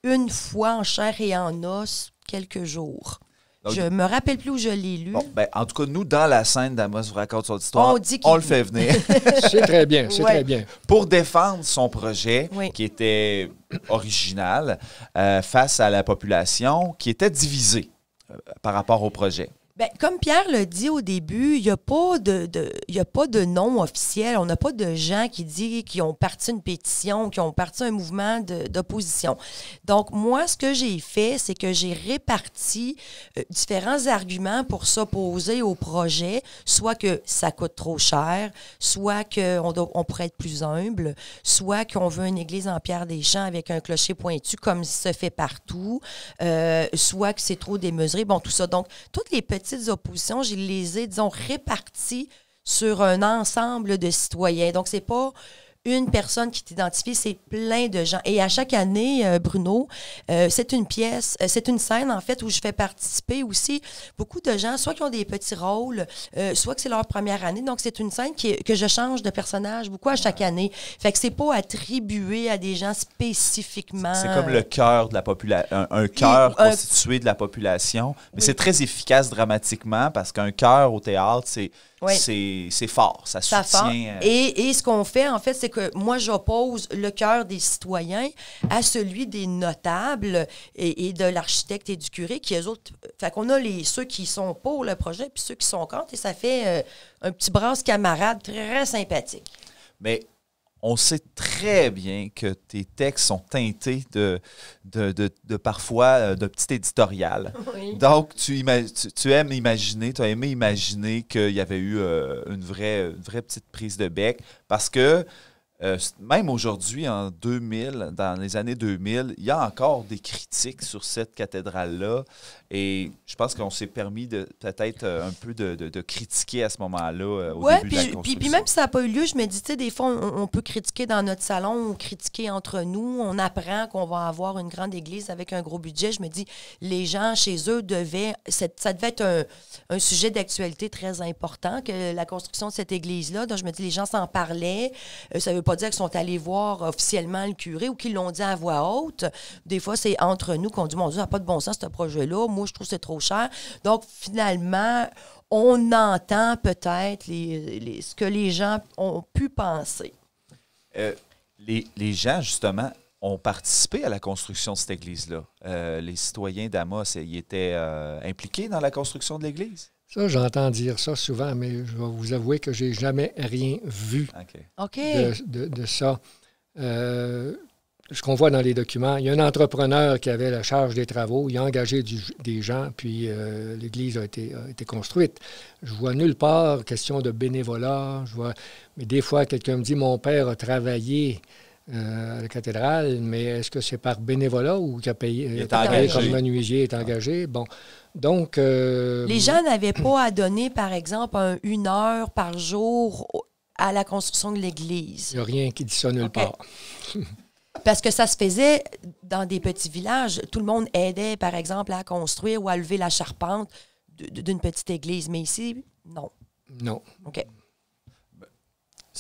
une fois en chair et en os, quelques jours. Donc, je ne me rappelle plus où je l'ai lu. Bon, ben, en tout cas, nous, dans la scène d'Amos vous raconte son histoire, on le fait venir. C'est très bien, c'est très bien. Pour défendre son projet, qui était original, face à la population qui était divisée par rapport au projet. Bien, comme Pierre l'a dit au début, il n'y a pas de nom officiel. On n'a pas de gens qui ont parti une pétition, qui ont parti un mouvement d'opposition. Donc, moi, ce que j'ai fait, c'est que j'ai réparti différents arguments pour s'opposer au projet, soit que ça coûte trop cher, soit qu'on pourrait être plus humble, soit qu'on veut une église en pierre des champs avec un clocher pointu, comme se fait partout, soit que c'est trop démesuré. Bon, tout ça. Donc, toutes les petites oppositions, je les ai, disons, réparties sur un ensemble de citoyens. Donc, c'est pas une personne qui t'identifie, c'est plein de gens. Et à chaque année, Bruno, c'est une pièce, c'est une scène, en fait, où je fais participer aussi beaucoup de gens, soit qui ont des petits rôles, soit que c'est leur première année. Donc, c'est une scène que je change de personnage beaucoup à chaque année. Fait que c'est pas attribué à des gens spécifiquement. C'est comme le cœur de la population, un cœur constitué de la population. Mais c'est très efficace dramatiquement parce qu'un cœur au théâtre, c'est fort, ça soutient. Et ce qu'on fait, en fait, c'est que moi, j'oppose le cœur des citoyens à celui des notables et de l'architecte et du curé, qui eux autres. Fait qu'on a ceux qui sont pour le projet puis ceux qui sont contre, et ça fait un petit brasse camarade très sympathique. Mais on sait très bien que tes textes sont teintés de parfois de petits éditorial. Oui. Donc, tu aimes imaginer, tu as aimé imaginer qu'il y avait eu une vraie petite prise de bec parce que même aujourd'hui, en 2000, dans les années 2000, il y a encore des critiques sur cette cathédrale-là. Et je pense qu'on s'est permis peut-être un peu de critiquer à ce moment-là au début de la construction. Puis même si ça n'a pas eu lieu, je me dis, tu sais, des fois, on peut critiquer dans notre salon, ou critiquer entre nous. On apprend qu'on va avoir une grande église avec un gros budget. Je me dis, les gens chez eux ça devait être un sujet d'actualité très important, que la construction de cette église-là. Donc, je me dis, les gens s'en parlaient. Ça ne veut pas dire qu'ils sont allés voir officiellement le curé ou qu'ils l'ont dit à voix haute. Des fois, c'est entre nous qu'on dit, mon Dieu, ça n'a pas de bon sens, ce projet-là. Moi, je trouve que c'est trop cher. Donc, finalement, on entend peut-être ce que les gens ont pu penser. Les gens, justement, ont participé à la construction de cette église-là. Les citoyens d'Amos, ils étaient impliqués dans la construction de l'église? Ça, j'entends dire ça souvent, mais je vais vous avouer que je n'ai jamais rien vu de ça. ce qu'on voit dans les documents, il y a un entrepreneur qui avait la charge des travaux, il a engagé des gens, puis l'église a été construite. Je vois nulle part question de bénévolat. Mais des fois, quelqu'un me dit, mon père a travaillé à la cathédrale, mais est-ce que c'est par bénévolat ou qu'il a payé comme menuisier, est engagé? Bon. Donc, les gens n'avaient pas à donner, par exemple, 1 heure par jour à la construction de l'église. Il n'y a rien qui dit ça nulle part. Parce que ça se faisait dans des petits villages. Tout le monde aidait, par exemple, à construire ou à lever la charpente d'une petite église. Mais ici, non. Non. OK.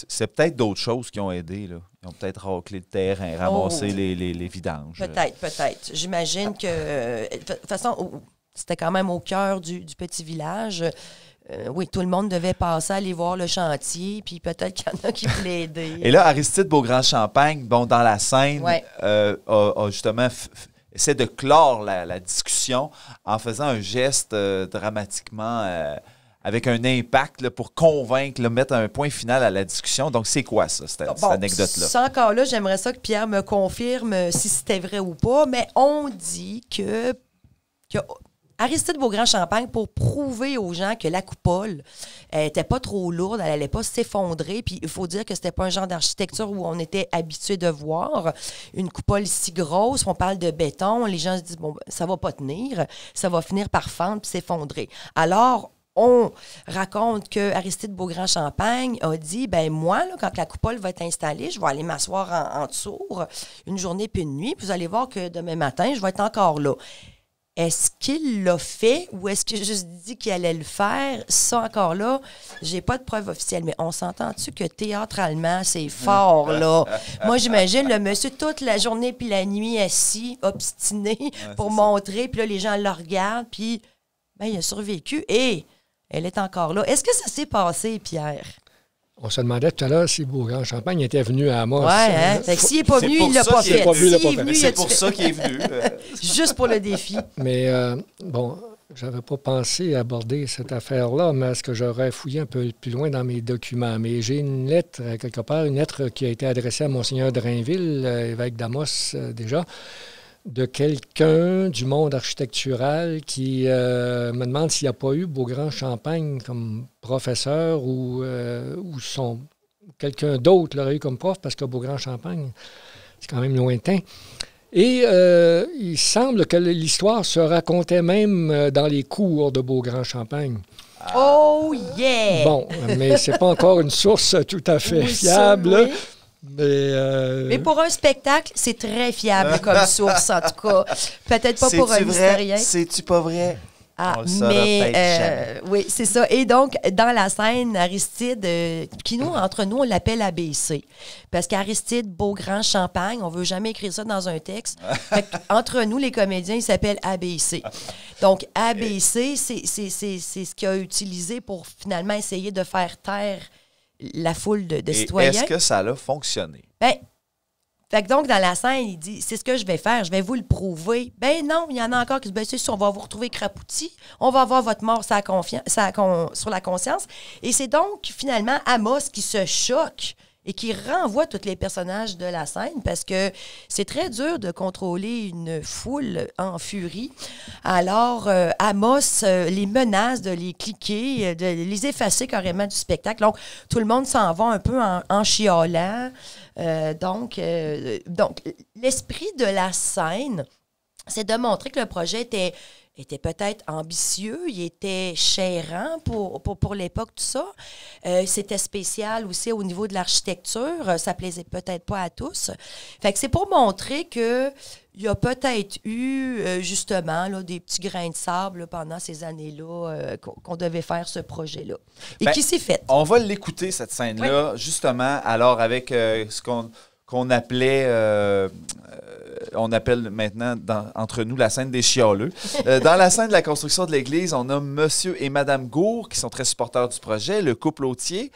C'est peut-être d'autres choses qui ont aidé, là. Ils ont peut-être raclé le terrain, ramassé les vidanges. Peut-être. J'imagine que... De toute façon, c'était quand même au cœur du petit village. Oui, tout le monde devait passer, aller voir le chantier, puis peut-être qu'il y en a qui voulaient aider. Et là, Aristide Beaugrand-Champagne, dans la scène, a justement essaie de clore la discussion en faisant un geste dramatiquement... avec un impact là, pour convaincre, là, mettre un point final à la discussion. Donc, c'est quoi ça, cette anecdote-là? Ça, encore là, j'aimerais ça que Pierre me confirme si c'était vrai ou pas, mais on dit que Aristide Beaugrand-Champagne, pour prouver aux gens que la coupole n'était pas trop lourde, elle n'allait pas s'effondrer, puis il faut dire que c'était pas un genre d'architecture où on était habitué de voir une coupole si grosse, on parle de béton, les gens se disent, bon, ça va pas tenir, ça va finir par fendre puis s'effondrer. Alors, on raconte que Aristide Beaugrand-Champagne a dit, ben moi, là, quand la coupole va être installée, je vais aller m'asseoir en dessous une journée puis une nuit, puis vous allez voir que demain matin, je vais être encore là. Est-ce qu'il l'a fait ou est-ce qu'il a juste dit qu'il allait le faire? Ça, encore là, j'ai pas de preuve officielle, mais on s'entend-tu que théâtralement, c'est fort, là? Moi, j'imagine le monsieur toute la journée puis la nuit assis, obstiné, pour montrer, puis là, les gens le regardent, puis ben, il a survécu et elle est encore là. Est-ce que ça s'est passé, Pierre? On se demandait tout à l'heure si Beaugrand-Champagne était venu à Amos. Oui, hein? Fait que s'il n'est pas venu, il ne l'a pas fait. C'est pour ça qu'il est venu. Juste pour le défi. Mais bon, j'avais pas pensé aborder cette affaire-là, mais est-ce que j'aurais fouillé un peu plus loin dans mes documents? Mais j'ai une lettre, quelque part, une lettre qui a été adressée à Monseigneur Drainville, évêque d'Amos déjà, de quelqu'un du monde architectural qui me demande s'il n'y a pas eu Beaugrand-Champagne comme professeur ou quelqu'un d'autre l'aurait eu comme prof, parce que Beaugrand-Champagne, c'est quand même lointain. Et il semble que l'histoire se racontait même dans les cours de Beaugrand-Champagne. Oh yeah! Bon, mais c'est pas encore une source tout à fait fiable. Oui. Mais pour un spectacle, c'est très fiable comme source, en tout cas. Peut-être pas pour un historien. C'est-tu pas vrai? Ah, mais oui, c'est ça. Et donc, dans la scène, Aristide, qui entre nous, on l'appelle ABC. Parce qu'Aristide Beaugrand-Champagne, on ne veut jamais écrire ça dans un texte. Entre nous, les comédiens, il s'appelle ABC. Donc, ABC, c'est ce qu'il a utilisé pour finalement essayer de faire taire la foule de citoyens. Est-ce que ça a fonctionné? Bien, fait que donc, dans la scène, il dit, c'est ce que je vais faire, je vais vous le prouver. Ben non, il y en a encore qui se disent, ben, on va vous retrouver crapoutis, on va avoir votre mort sur la conscience. Et c'est donc, finalement, Amos qui se choque et qui renvoie tous les personnages de la scène parce que c'est très dur de contrôler une foule en furie. Alors, Amos les menace de les cliquer, de les effacer carrément du spectacle. Donc, tout le monde s'en va un peu en chialant. Donc, l'esprit de la scène, c'est de montrer que le projet était peut-être ambitieux, il était chérant pour l'époque, tout ça. C'était spécial aussi au niveau de l'architecture. Ça plaisait peut-être pas à tous. Fait que c'est pour montrer que il y a peut-être eu, justement, là, des petits grains de sable là, pendant ces années-là qu'on devait faire ce projet-là. Et qui s'est fait. On va l'écouter, cette scène-là, justement, alors avec ce qu'on appelait... on appelle maintenant, entre nous, la scène des chialeux. Dans la scène de la construction de l'église, on a Monsieur et Madame Gour, qui sont très supporters du projet, le couple Autier,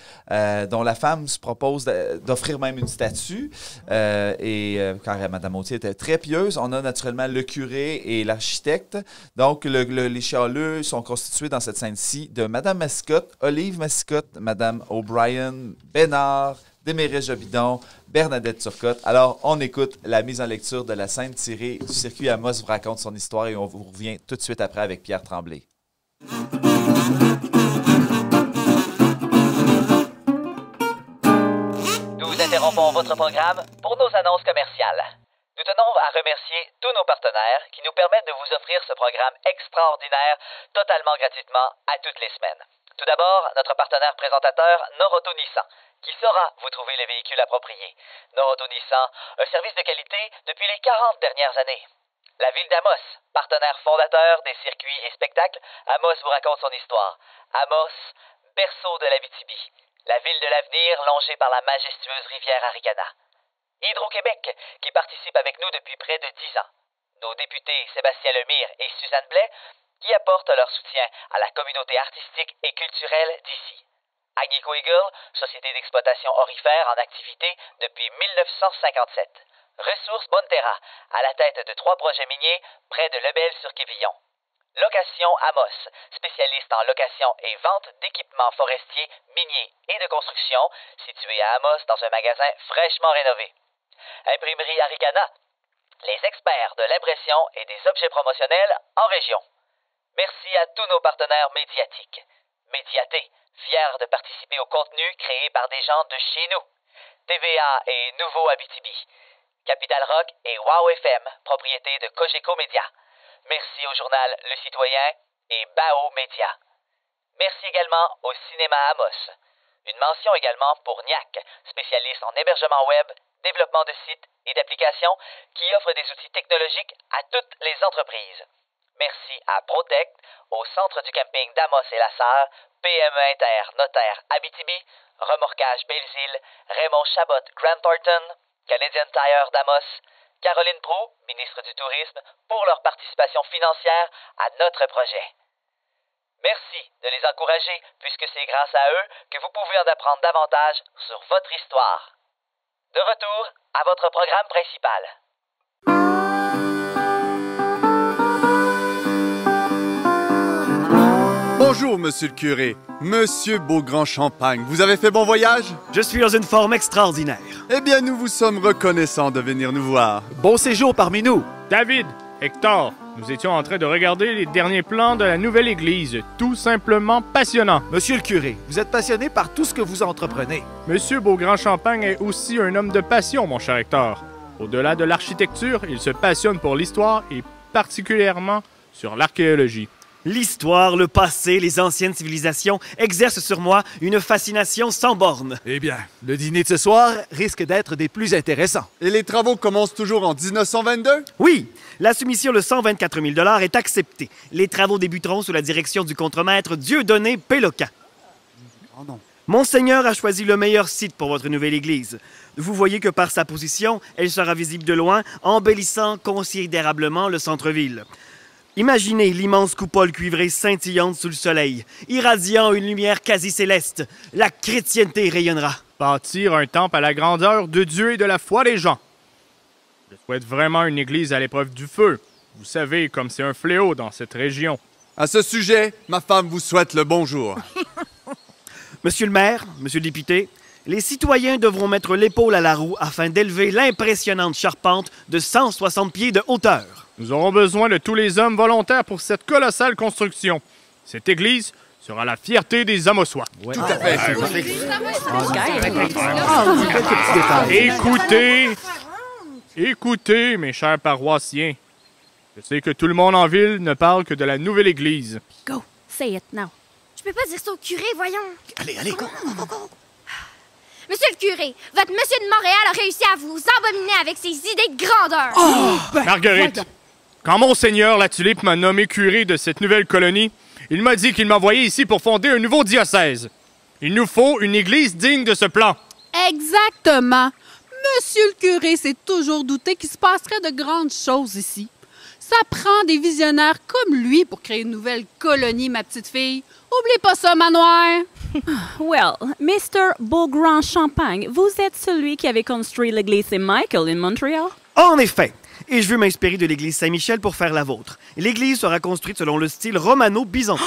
dont la femme se propose d'offrir même une statue. Car Madame Autier était très pieuse. On a naturellement le curé et l'architecte. Donc, les chialeux sont constitués dans cette scène-ci de Madame Mascotte, Olive Mascotte, Madame O'Brien, Bénard, Déméret Jobidon, Bernadette Turcotte. Alors, on écoute la mise en lecture de la scène tirée du circuit Amos vous raconte son histoire et on vous revient tout de suite après avec Pierre Tremblay. Nous interrompons votre programme pour nos annonces commerciales. Nous tenons à remercier tous nos partenaires qui nous permettent de vous offrir ce programme extraordinaire totalement gratuitement à toutes les semaines. Tout d'abord, notre partenaire présentateur Noroto Nissan, qui saura vous trouver les véhicules appropriés. Noroto Nissan, un service de qualité depuis les 40 dernières années. La ville d'Amos, partenaire fondateur des circuits et spectacles, Amos vous raconte son histoire. Amos, berceau de l'Abitibi, la ville de l'avenir longée par la majestueuse rivière Aricana. Hydro-Québec, qui participe avec nous depuis près de 10 ans. Nos députés Sébastien Lemire et Suzanne Blais, qui apportent leur soutien à la communauté artistique et culturelle d'ici. Agnico Eagle, société d'exploitation aurifère en activité depuis 1957. Ressources Bonterra, à la tête de 3 projets miniers près de Lebel-sur-Quévillon. Location Amos, spécialiste en location et vente d'équipements forestiers, miniers et de construction, situé à Amos dans un magasin fraîchement rénové. Imprimerie Aricana, les experts de l'impression et des objets promotionnels en région. Merci à tous nos partenaires médiatiques. Médiaté, fier de participer au contenu créé par des gens de chez nous. TVA et Nouveau Abitibi. Capital Rock et Wow FM, propriété de Cogeco Média. Merci au journal Le Citoyen et Bao Média. Merci également au Cinéma Amos. Une mention également pour NIAC, spécialiste en hébergement web, développement de sites et d'applications qui offre des outils technologiques à toutes les entreprises. Merci à Protect, au centre du camping d'Amos et la Sarre, PME Inter, Notaire Abitibi, Remorquage Belleville, Raymond Chabot Grant Thornton, Canadian Tire d'Amos, Caroline Proulx, ministre du Tourisme, pour leur participation financière à notre projet. Merci de les encourager, puisque c'est grâce à eux que vous pouvez en apprendre davantage sur votre histoire. De retour à votre programme principal. Bonjour, monsieur le curé. Monsieur Beaugrand-Champagne, vous avez fait bon voyage? Je suis dans une forme extraordinaire. Eh bien, nous vous sommes reconnaissants de venir nous voir. Bon séjour parmi nous. David, Hector, nous étions en train de regarder les derniers plans de la nouvelle église. Tout simplement passionnant. Monsieur le curé, vous êtes passionné par tout ce que vous entreprenez. Monsieur Beaugrand-Champagne est aussi un homme de passion, mon cher Hector. Au-delà de l'architecture, il se passionne pour l'histoire et particulièrement sur l'archéologie. L'histoire, le passé, les anciennes civilisations exercent sur moi une fascination sans borne. Eh bien, le dîner de ce soir risque d'être des plus intéressants. Et les travaux commencent toujours en 1922? Oui, la soumission de 124 000 $ est acceptée. Les travaux débuteront sous la direction du contremaître Dieudonné Péloquin. Oh non. Monseigneur a choisi le meilleur site pour votre nouvelle église. Vous voyez que par sa position, elle sera visible de loin, embellissant considérablement le centre-ville. Imaginez l'immense coupole cuivrée scintillante sous le soleil, irradiant une lumière quasi céleste. La chrétienté rayonnera. Bâtir un temple à la grandeur de Dieu et de la foi des gens. Je souhaite vraiment une église à l'épreuve du feu. Vous savez, comme c'est un fléau dans cette région. À ce sujet, ma femme vous souhaite le bonjour. Monsieur le maire, monsieur le député, les citoyens devront mettre l'épaule à la roue afin d'élever l'impressionnante charpente de 160 pieds de hauteur. Nous aurons besoin de tous les hommes volontaires pour cette colossale construction. Cette église sera la fierté des Amossois. Ouais. Tout à fait. Écoutez, mes chers paroissiens. Je sais que tout le monde en ville ne parle que de la nouvelle église. Go, say it now. Je peux pas dire ça au curé, voyons. Allez, go. Monsieur le curé, votre monsieur de Montréal a réussi à vous embominer avec ses idées de grandeur. Marguerite, quand Monseigneur la Tulipe m'a nommé curé de cette nouvelle colonie, il m'a dit qu'il m'envoyait ici pour fonder un nouveau diocèse. Il nous faut une église digne de ce plan. Exactement. Monsieur le curé s'est toujours douté qu'il se passerait de grandes choses ici. Ça prend des visionnaires comme lui pour créer une nouvelle colonie, ma petite fille. Oublie pas ça, manoir. Well, Mr. Beaugrand-Champagne, vous êtes celui qui avait construit l'église Saint-Michael in Montréal? En effet. Et je veux m'inspirer de l'église Saint-Michel pour faire la vôtre. L'église sera construite selon le style romano-byzantin.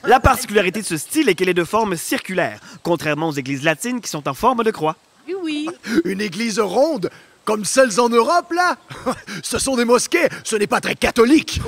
La particularité de ce style est qu'elle est de forme circulaire, contrairement aux églises latines qui sont en forme de croix. Oui. Une église ronde? Comme celles en Europe, là? Ce sont des mosquées, ce n'est pas très catholique.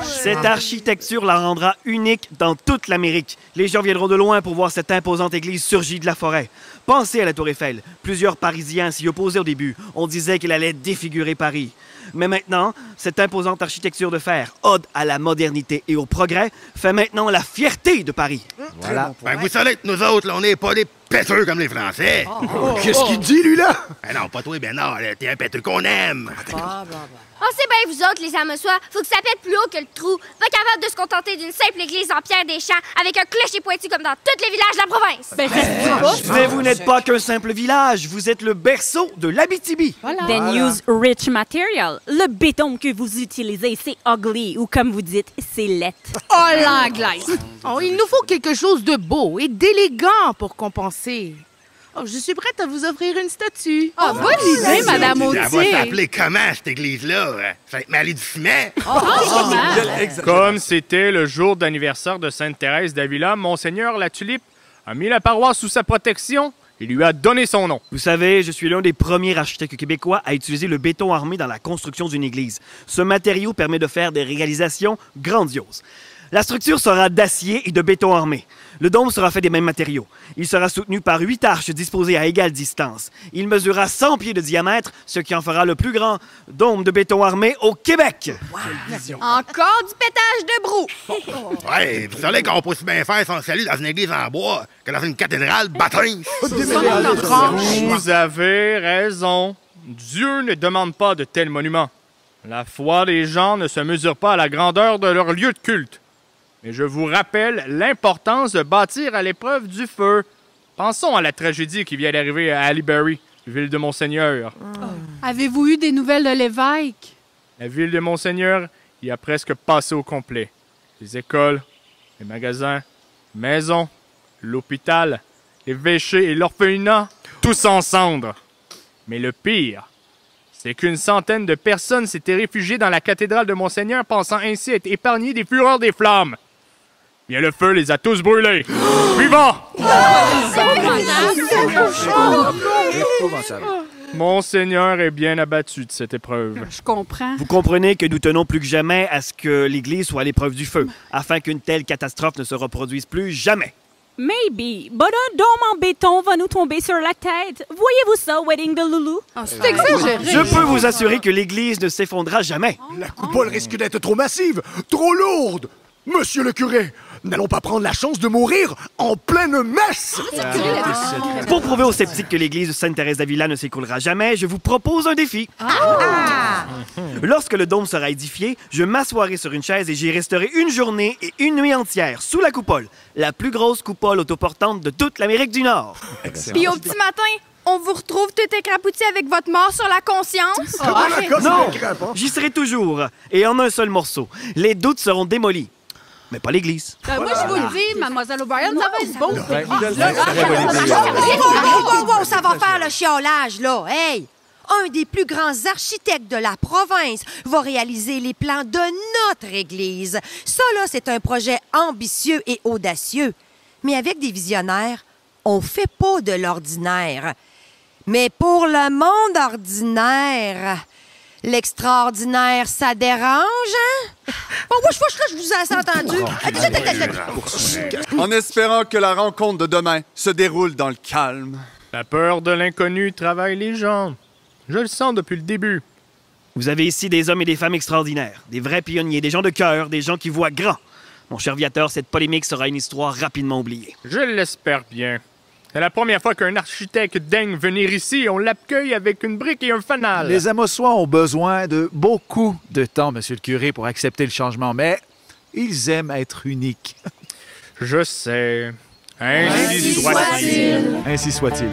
Cette architecture la rendra unique dans toute l'Amérique. Les gens viendront de loin pour voir cette imposante église surgie de la forêt. Pensez à la Tour Eiffel. Plusieurs Parisiens s'y opposaient au début. On disait qu'elle allait défigurer Paris. Mais maintenant, cette imposante architecture de fer, ode à la modernité et au progrès, fait maintenant la fierté de Paris. Voilà. Ben, vous savez que nous autres, là, on n'est pas des pêteux comme les Français. Qu'est-ce qu'il dit, lui, là? Ben non, pas toi, Bernard. T'es un pêteux qu'on aime. On sait bien, vous autres, les Amossois, faut que ça pète plus haut que le trou. Pas capable de se contenter d'une simple église en pierre des champs avec un clocher pointu comme dans tous les villages de la province. Mais vous n'êtes pas qu'un simple village, vous êtes le berceau de l'Abitibi. Then use rich material. Le béton que vous utilisez, c'est ugly, ou comme vous dites, c'est laid. Oh, l'anglaise! Oh, il nous faut quelque chose de beau et d'élégant pour compenser. Oh, je suis prête à vous offrir une statue. Ah, bonne idée, Madame Elle va Autier. s'appeler comment, cette église-là? Sainte-Marie du Ciment? Comme c'était le jour d'anniversaire de Sainte-Thérèse d'Avila, Monseigneur La Tulipe a mis la paroisse sous sa protection et lui a donné son nom. Vous savez, je suis l'un des premiers architectes québécois à utiliser le béton armé dans la construction d'une église. Ce matériau permet de faire des réalisations grandioses. La structure sera d'acier et de béton armé. Le dôme sera fait des mêmes matériaux. Il sera soutenu par 8 arches disposées à égale distance. Il mesurera 100 pieds de diamètre, ce qui en fera le plus grand dôme de béton armé au Québec. Encore du pétage de brou. Ouais, vous savez qu'on peut aussi bien faire son salut dans une église en bois que dans une cathédrale bâtisse. Vous avez raison. Dieu ne demande pas de tels monuments. La foi des gens ne se mesure pas à la grandeur de leur lieu de culte. Mais je vous rappelle l'importance de bâtir à l'épreuve du feu. Pensons à la tragédie qui vient d'arriver à Halle-Berry, ville de Monseigneur. Avez-vous eu des nouvelles de l'évêque? La ville de Monseigneur y a presque passé au complet. Les écoles, les magasins, les maisons, l'hôpital, l'évêché et l'orphelinat, tous en cendres. Mais le pire, c'est qu'une centaine de personnes s'étaient réfugiées dans la cathédrale de Monseigneur, pensant ainsi être épargnées des fureurs des flammes. Bien, le feu les a tous brûlés. Vivants! Monseigneur est bien abattu de cette épreuve. Je comprends. Vous comprenez que nous tenons plus que jamais à ce que l'Église soit à l'épreuve du feu, afin qu'une telle catastrophe ne se reproduise plus jamais. Maybe, but un dôme en béton va nous tomber sur la tête. Voyez-vous ça, Wedding de Loulou? C'est exagéré. Je peux vous assurer que l'Église ne s'effondrera jamais. La coupole risque d'être trop massive, trop lourde. Monsieur le curé, n'allons pas prendre la chance de mourir en pleine messe. Pour prouver aux sceptiques que l'église de Sainte-Thérèse d'Avila ne s'écroulera jamais, je vous propose un défi. Lorsque le dôme sera édifié, je m'assoirai sur une chaise et j'y resterai une journée et une nuit entière, sous la coupole, la plus grosse coupole autoportante de toute l'Amérique du Nord. Puis au petit matin, on vous retrouve tout écrapouti avec votre mort sur la conscience? Non, j'y serai toujours, et en un seul morceau. Les doutes seront démolis. Mais pas l'Église. Moi, je vous le dis, Mademoiselle O'Brien, ça va être bon. Wow, ça va faire le chiolage, là. Hey! Un des plus grands architectes de la province va réaliser les plans de notre Église. Ça, là, c'est un projet ambitieux et audacieux. Mais avec des visionnaires, on fait pas de l'ordinaire. Mais pour le monde ordinaire, l'extraordinaire, ça dérange, hein? Bon, je vous ai entendu. En espérant que la rencontre de demain se déroule dans le calme. La peur de l'inconnu travaille les gens. Je le sens depuis le début. Vous avez ici des hommes et des femmes extraordinaires, des vrais pionniers, des gens de cœur, des gens qui voient grand. Mon cher Viateur, cette polémique sera une histoire rapidement oubliée. Je l'espère bien. C'est la première fois qu'un architecte daigne venir ici et on l'accueille avec une brique et un fanal. Les Amossois ont besoin de beaucoup de temps, monsieur le curé, pour accepter le changement, mais ils aiment être uniques. Je sais. Ainsi soit-il. Ainsi soit-il.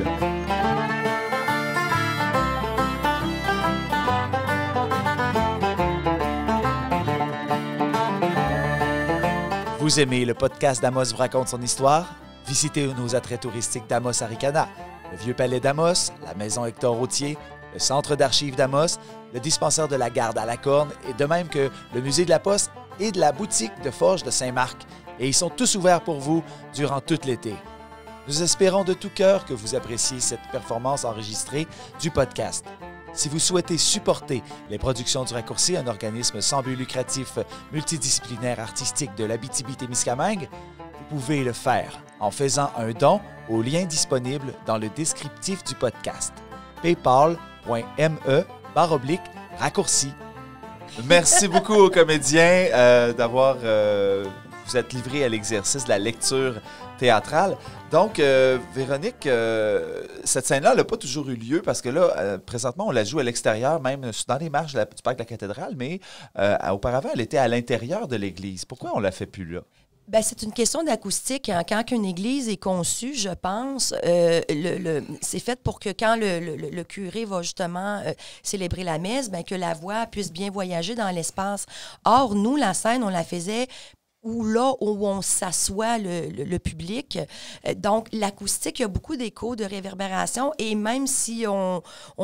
Vous aimez le podcast d'Amos vous raconte son histoire? Visitez nos attraits touristiques d'Amos Arikana, le Vieux Palais d'Amos, la Maison Hector Routier, le Centre d'archives d'Amos, le dispensaire de la Garde à la Corne, et de même que le Musée de la Poste et de la boutique de Forge de Saint-Marc. Et ils sont tous ouverts pour vous durant tout l'été. Nous espérons de tout cœur que vous appréciez cette performance enregistrée du podcast. Si vous souhaitez supporter les productions du Raccourci, un organisme sans but lucratif multidisciplinaire artistique de l'Abitibi-Témiscamingue, vous pouvez le faire en faisant un don au lien disponible dans le descriptif du podcast. paypal.me/raccourci. Merci beaucoup aux comédiens d'avoir... vous êtes livrés à l'exercice de la lecture théâtrale. Donc, Véronique, cette scène-là, elle n'a pas toujours eu lieu parce que là, présentement, on la joue à l'extérieur, même dans les marches du parc de la cathédrale, mais auparavant, elle était à l'intérieur de l'église. Pourquoi on ne la fait plus là? Bien, c'est une question d'acoustique. Quand une église est conçue, je pense, c'est fait pour que quand le curé va justement célébrer la messe, bien, que la voix puisse bien voyager dans l'espace. Or, nous, la scène, on la faisait ou là où on s'assoit le public. Donc, l'acoustique, il y a beaucoup d'échos, de réverbération, et même si on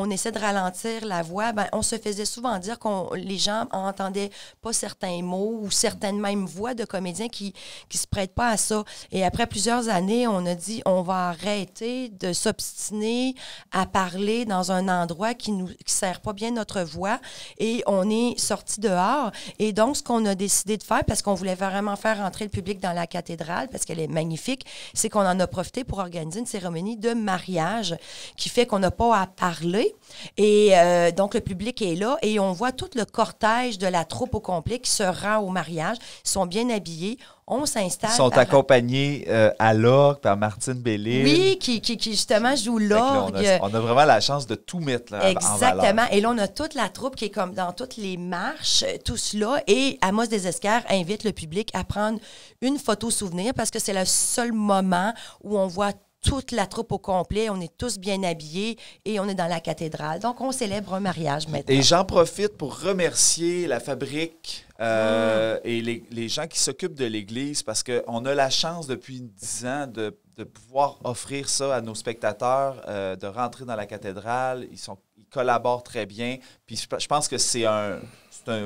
essaie de ralentir la voix, ben, on se faisait souvent dire que les gens n'entendaient pas certains mots ou certaines mêmes voix de comédiens qui se prêtent pas à ça. Et après plusieurs années, on a dit, on va arrêter de s'obstiner à parler dans un endroit qui sert pas bien notre voix, et on est sorti dehors. Et donc, ce qu'on a décidé de faire, parce qu'on voulait vraiment faire entrer le public dans la cathédrale, parce qu'elle est magnifique, c'est qu'on en a profité pour organiser une cérémonie de mariage qui fait qu'on n'a pas à parler. Et donc, le public est là et on voit tout le cortège de la troupe au complet qui se rend au mariage. Ils sont bien habillés. On s'installe. Ils sont accompagnés à l'orgue par Martine Bellil. Oui, qui justement joue l'orgue. On a vraiment la chance de tout mettre là, exactement. en valeur. Et là, on a toute la troupe qui est comme dans toutes les marches, tout cela. Et Amos Desesquers invite le public à prendre une photo souvenir parce que c'est le seul moment où on voit toute la troupe au complet, on est tous bien habillés et on est dans la cathédrale. Donc, on célèbre un mariage maintenant. Et j'en profite pour remercier la Fabrique et les gens qui s'occupent de l'Église parce qu'on a la chance depuis 10 ans de pouvoir offrir ça à nos spectateurs, de rentrer dans la cathédrale. Ils collaborent très bien. Puis je pense que c'est un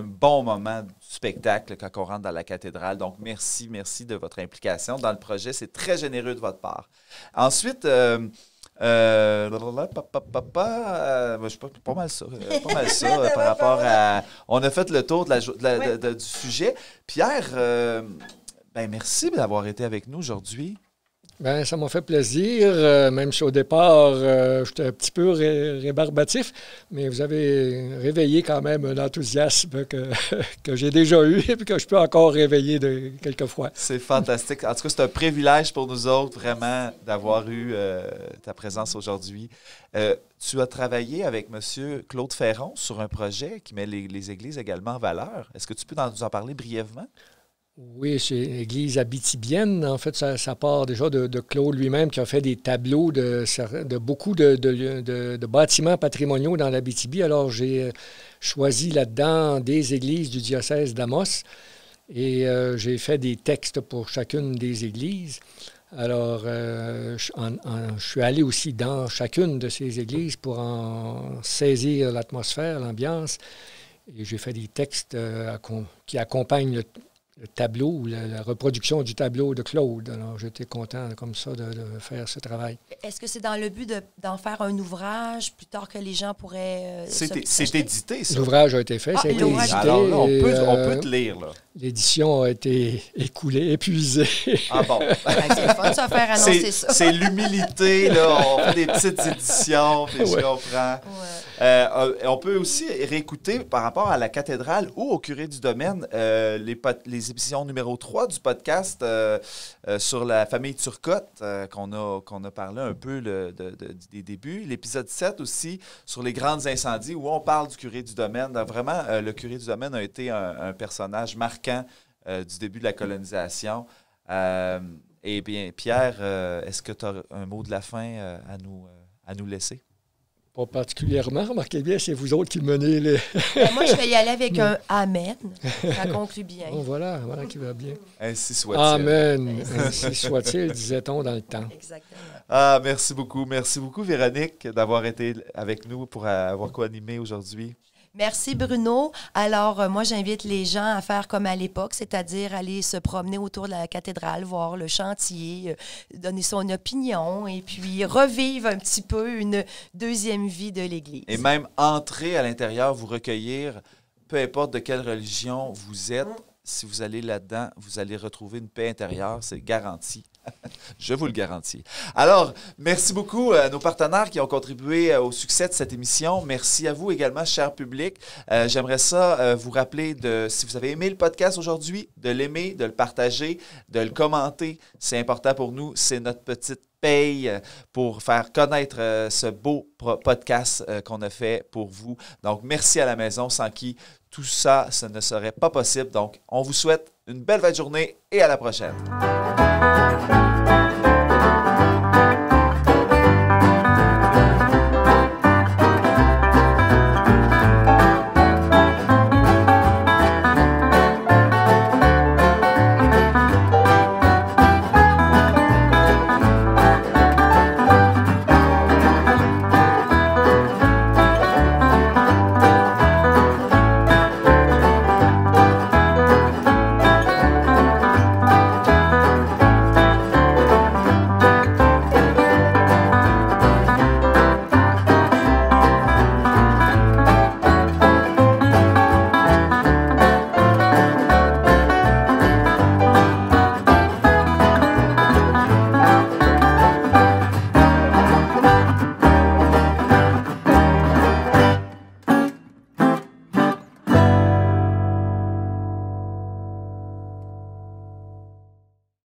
bon moment du spectacle quand on rentre dans la cathédrale. Donc, merci de votre implication dans le projet. C'est très généreux de votre part. Ensuite, je pas mal ça par rapport à... On a fait le tour du sujet. Pierre, merci d'avoir été avec nous aujourd'hui. Bien, ça m'a fait plaisir, même si au départ, j'étais un petit peu rébarbatif, mais vous avez réveillé quand même un enthousiasme que j'ai déjà eu et que je peux encore réveiller quelques fois. C'est fantastique. En tout cas, c'est un privilège pour nous autres, vraiment, d'avoir eu ta présence aujourd'hui. Tu as travaillé avec M. Claude Ferron sur un projet qui met les églises également en valeur. Est-ce que tu peux nous en parler brièvement? Oui, c'est l'église abitibienne. En fait, ça part déjà de Claude lui-même qui a fait des tableaux de beaucoup de bâtiments patrimoniaux dans l'Abitibi. Alors, j'ai choisi là-dedans des églises du diocèse d'Amos et j'ai fait des textes pour chacune des églises. Alors, je suis allé aussi dans chacune de ces églises pour en saisir l'atmosphère, l'ambiance. Et j'ai fait des textes qui accompagnent le tableau ou la reproduction du tableau de Claude. Alors, j'étais content comme ça de faire ce travail. Est-ce que c'est dans le but d'en faire un ouvrage plus tard que les gens pourraient... c'est édité, ça? L'ouvrage a été fait, ça a été édité. Alors là, on peut te lire, là. L'édition a été écoulée, épuisée. Ah bon? C'est fun de se faire annoncer ça. C'est l'humilité, là. On fait des petites éditions, puis je comprends. Ouais. On peut aussi réécouter par rapport à la cathédrale ou au curé du domaine les émissions numéro 3 du podcast sur la famille Turcotte qu'on a parlé un peu des débuts. L'épisode 7 aussi sur les grandes incendies où on parle du curé du domaine. Donc, vraiment, le curé du domaine a été un personnage marquant du début de la colonisation. Eh bien, Pierre, est-ce que tu as un mot de la fin à nous laisser? Pas particulièrement. Remarquez bien, c'est vous autres qui menez les... Moi, je vais y aller avec un « Amen ». Ça conclut bien. Bon, voilà qui va bien. Ainsi soit-il. Amen. Ainsi soit-il, disait-on dans le temps. Exactement. Ah, merci beaucoup. Merci beaucoup, Véronique, d'avoir été avec nous pour avoir co-animé aujourd'hui. Merci, Bruno. Alors, moi, j'invite les gens à faire comme à l'époque, c'est-à-dire aller se promener autour de la cathédrale, voir le chantier, donner son opinion et puis revivre un petit peu une deuxième vie de l'Église. Et même entrer à l'intérieur, vous recueillir, peu importe de quelle religion vous êtes, si vous allez là-dedans, vous allez retrouver une paix intérieure, c'est garanti. Je vous le garantis. Alors, merci beaucoup à nos partenaires qui ont contribué au succès de cette émission. Merci à vous également, cher public. J'aimerais ça vous rappeler si vous avez aimé le podcast aujourd'hui, de l'aimer, de le partager, de le commenter. C'est important pour nous. C'est notre petite paye pour faire connaître ce beau podcast qu'on a fait pour vous. Donc, merci à la maison, sans qui tout ça, ça ne serait pas possible. Donc, on vous souhaite une belle fin de journée et à la prochaine.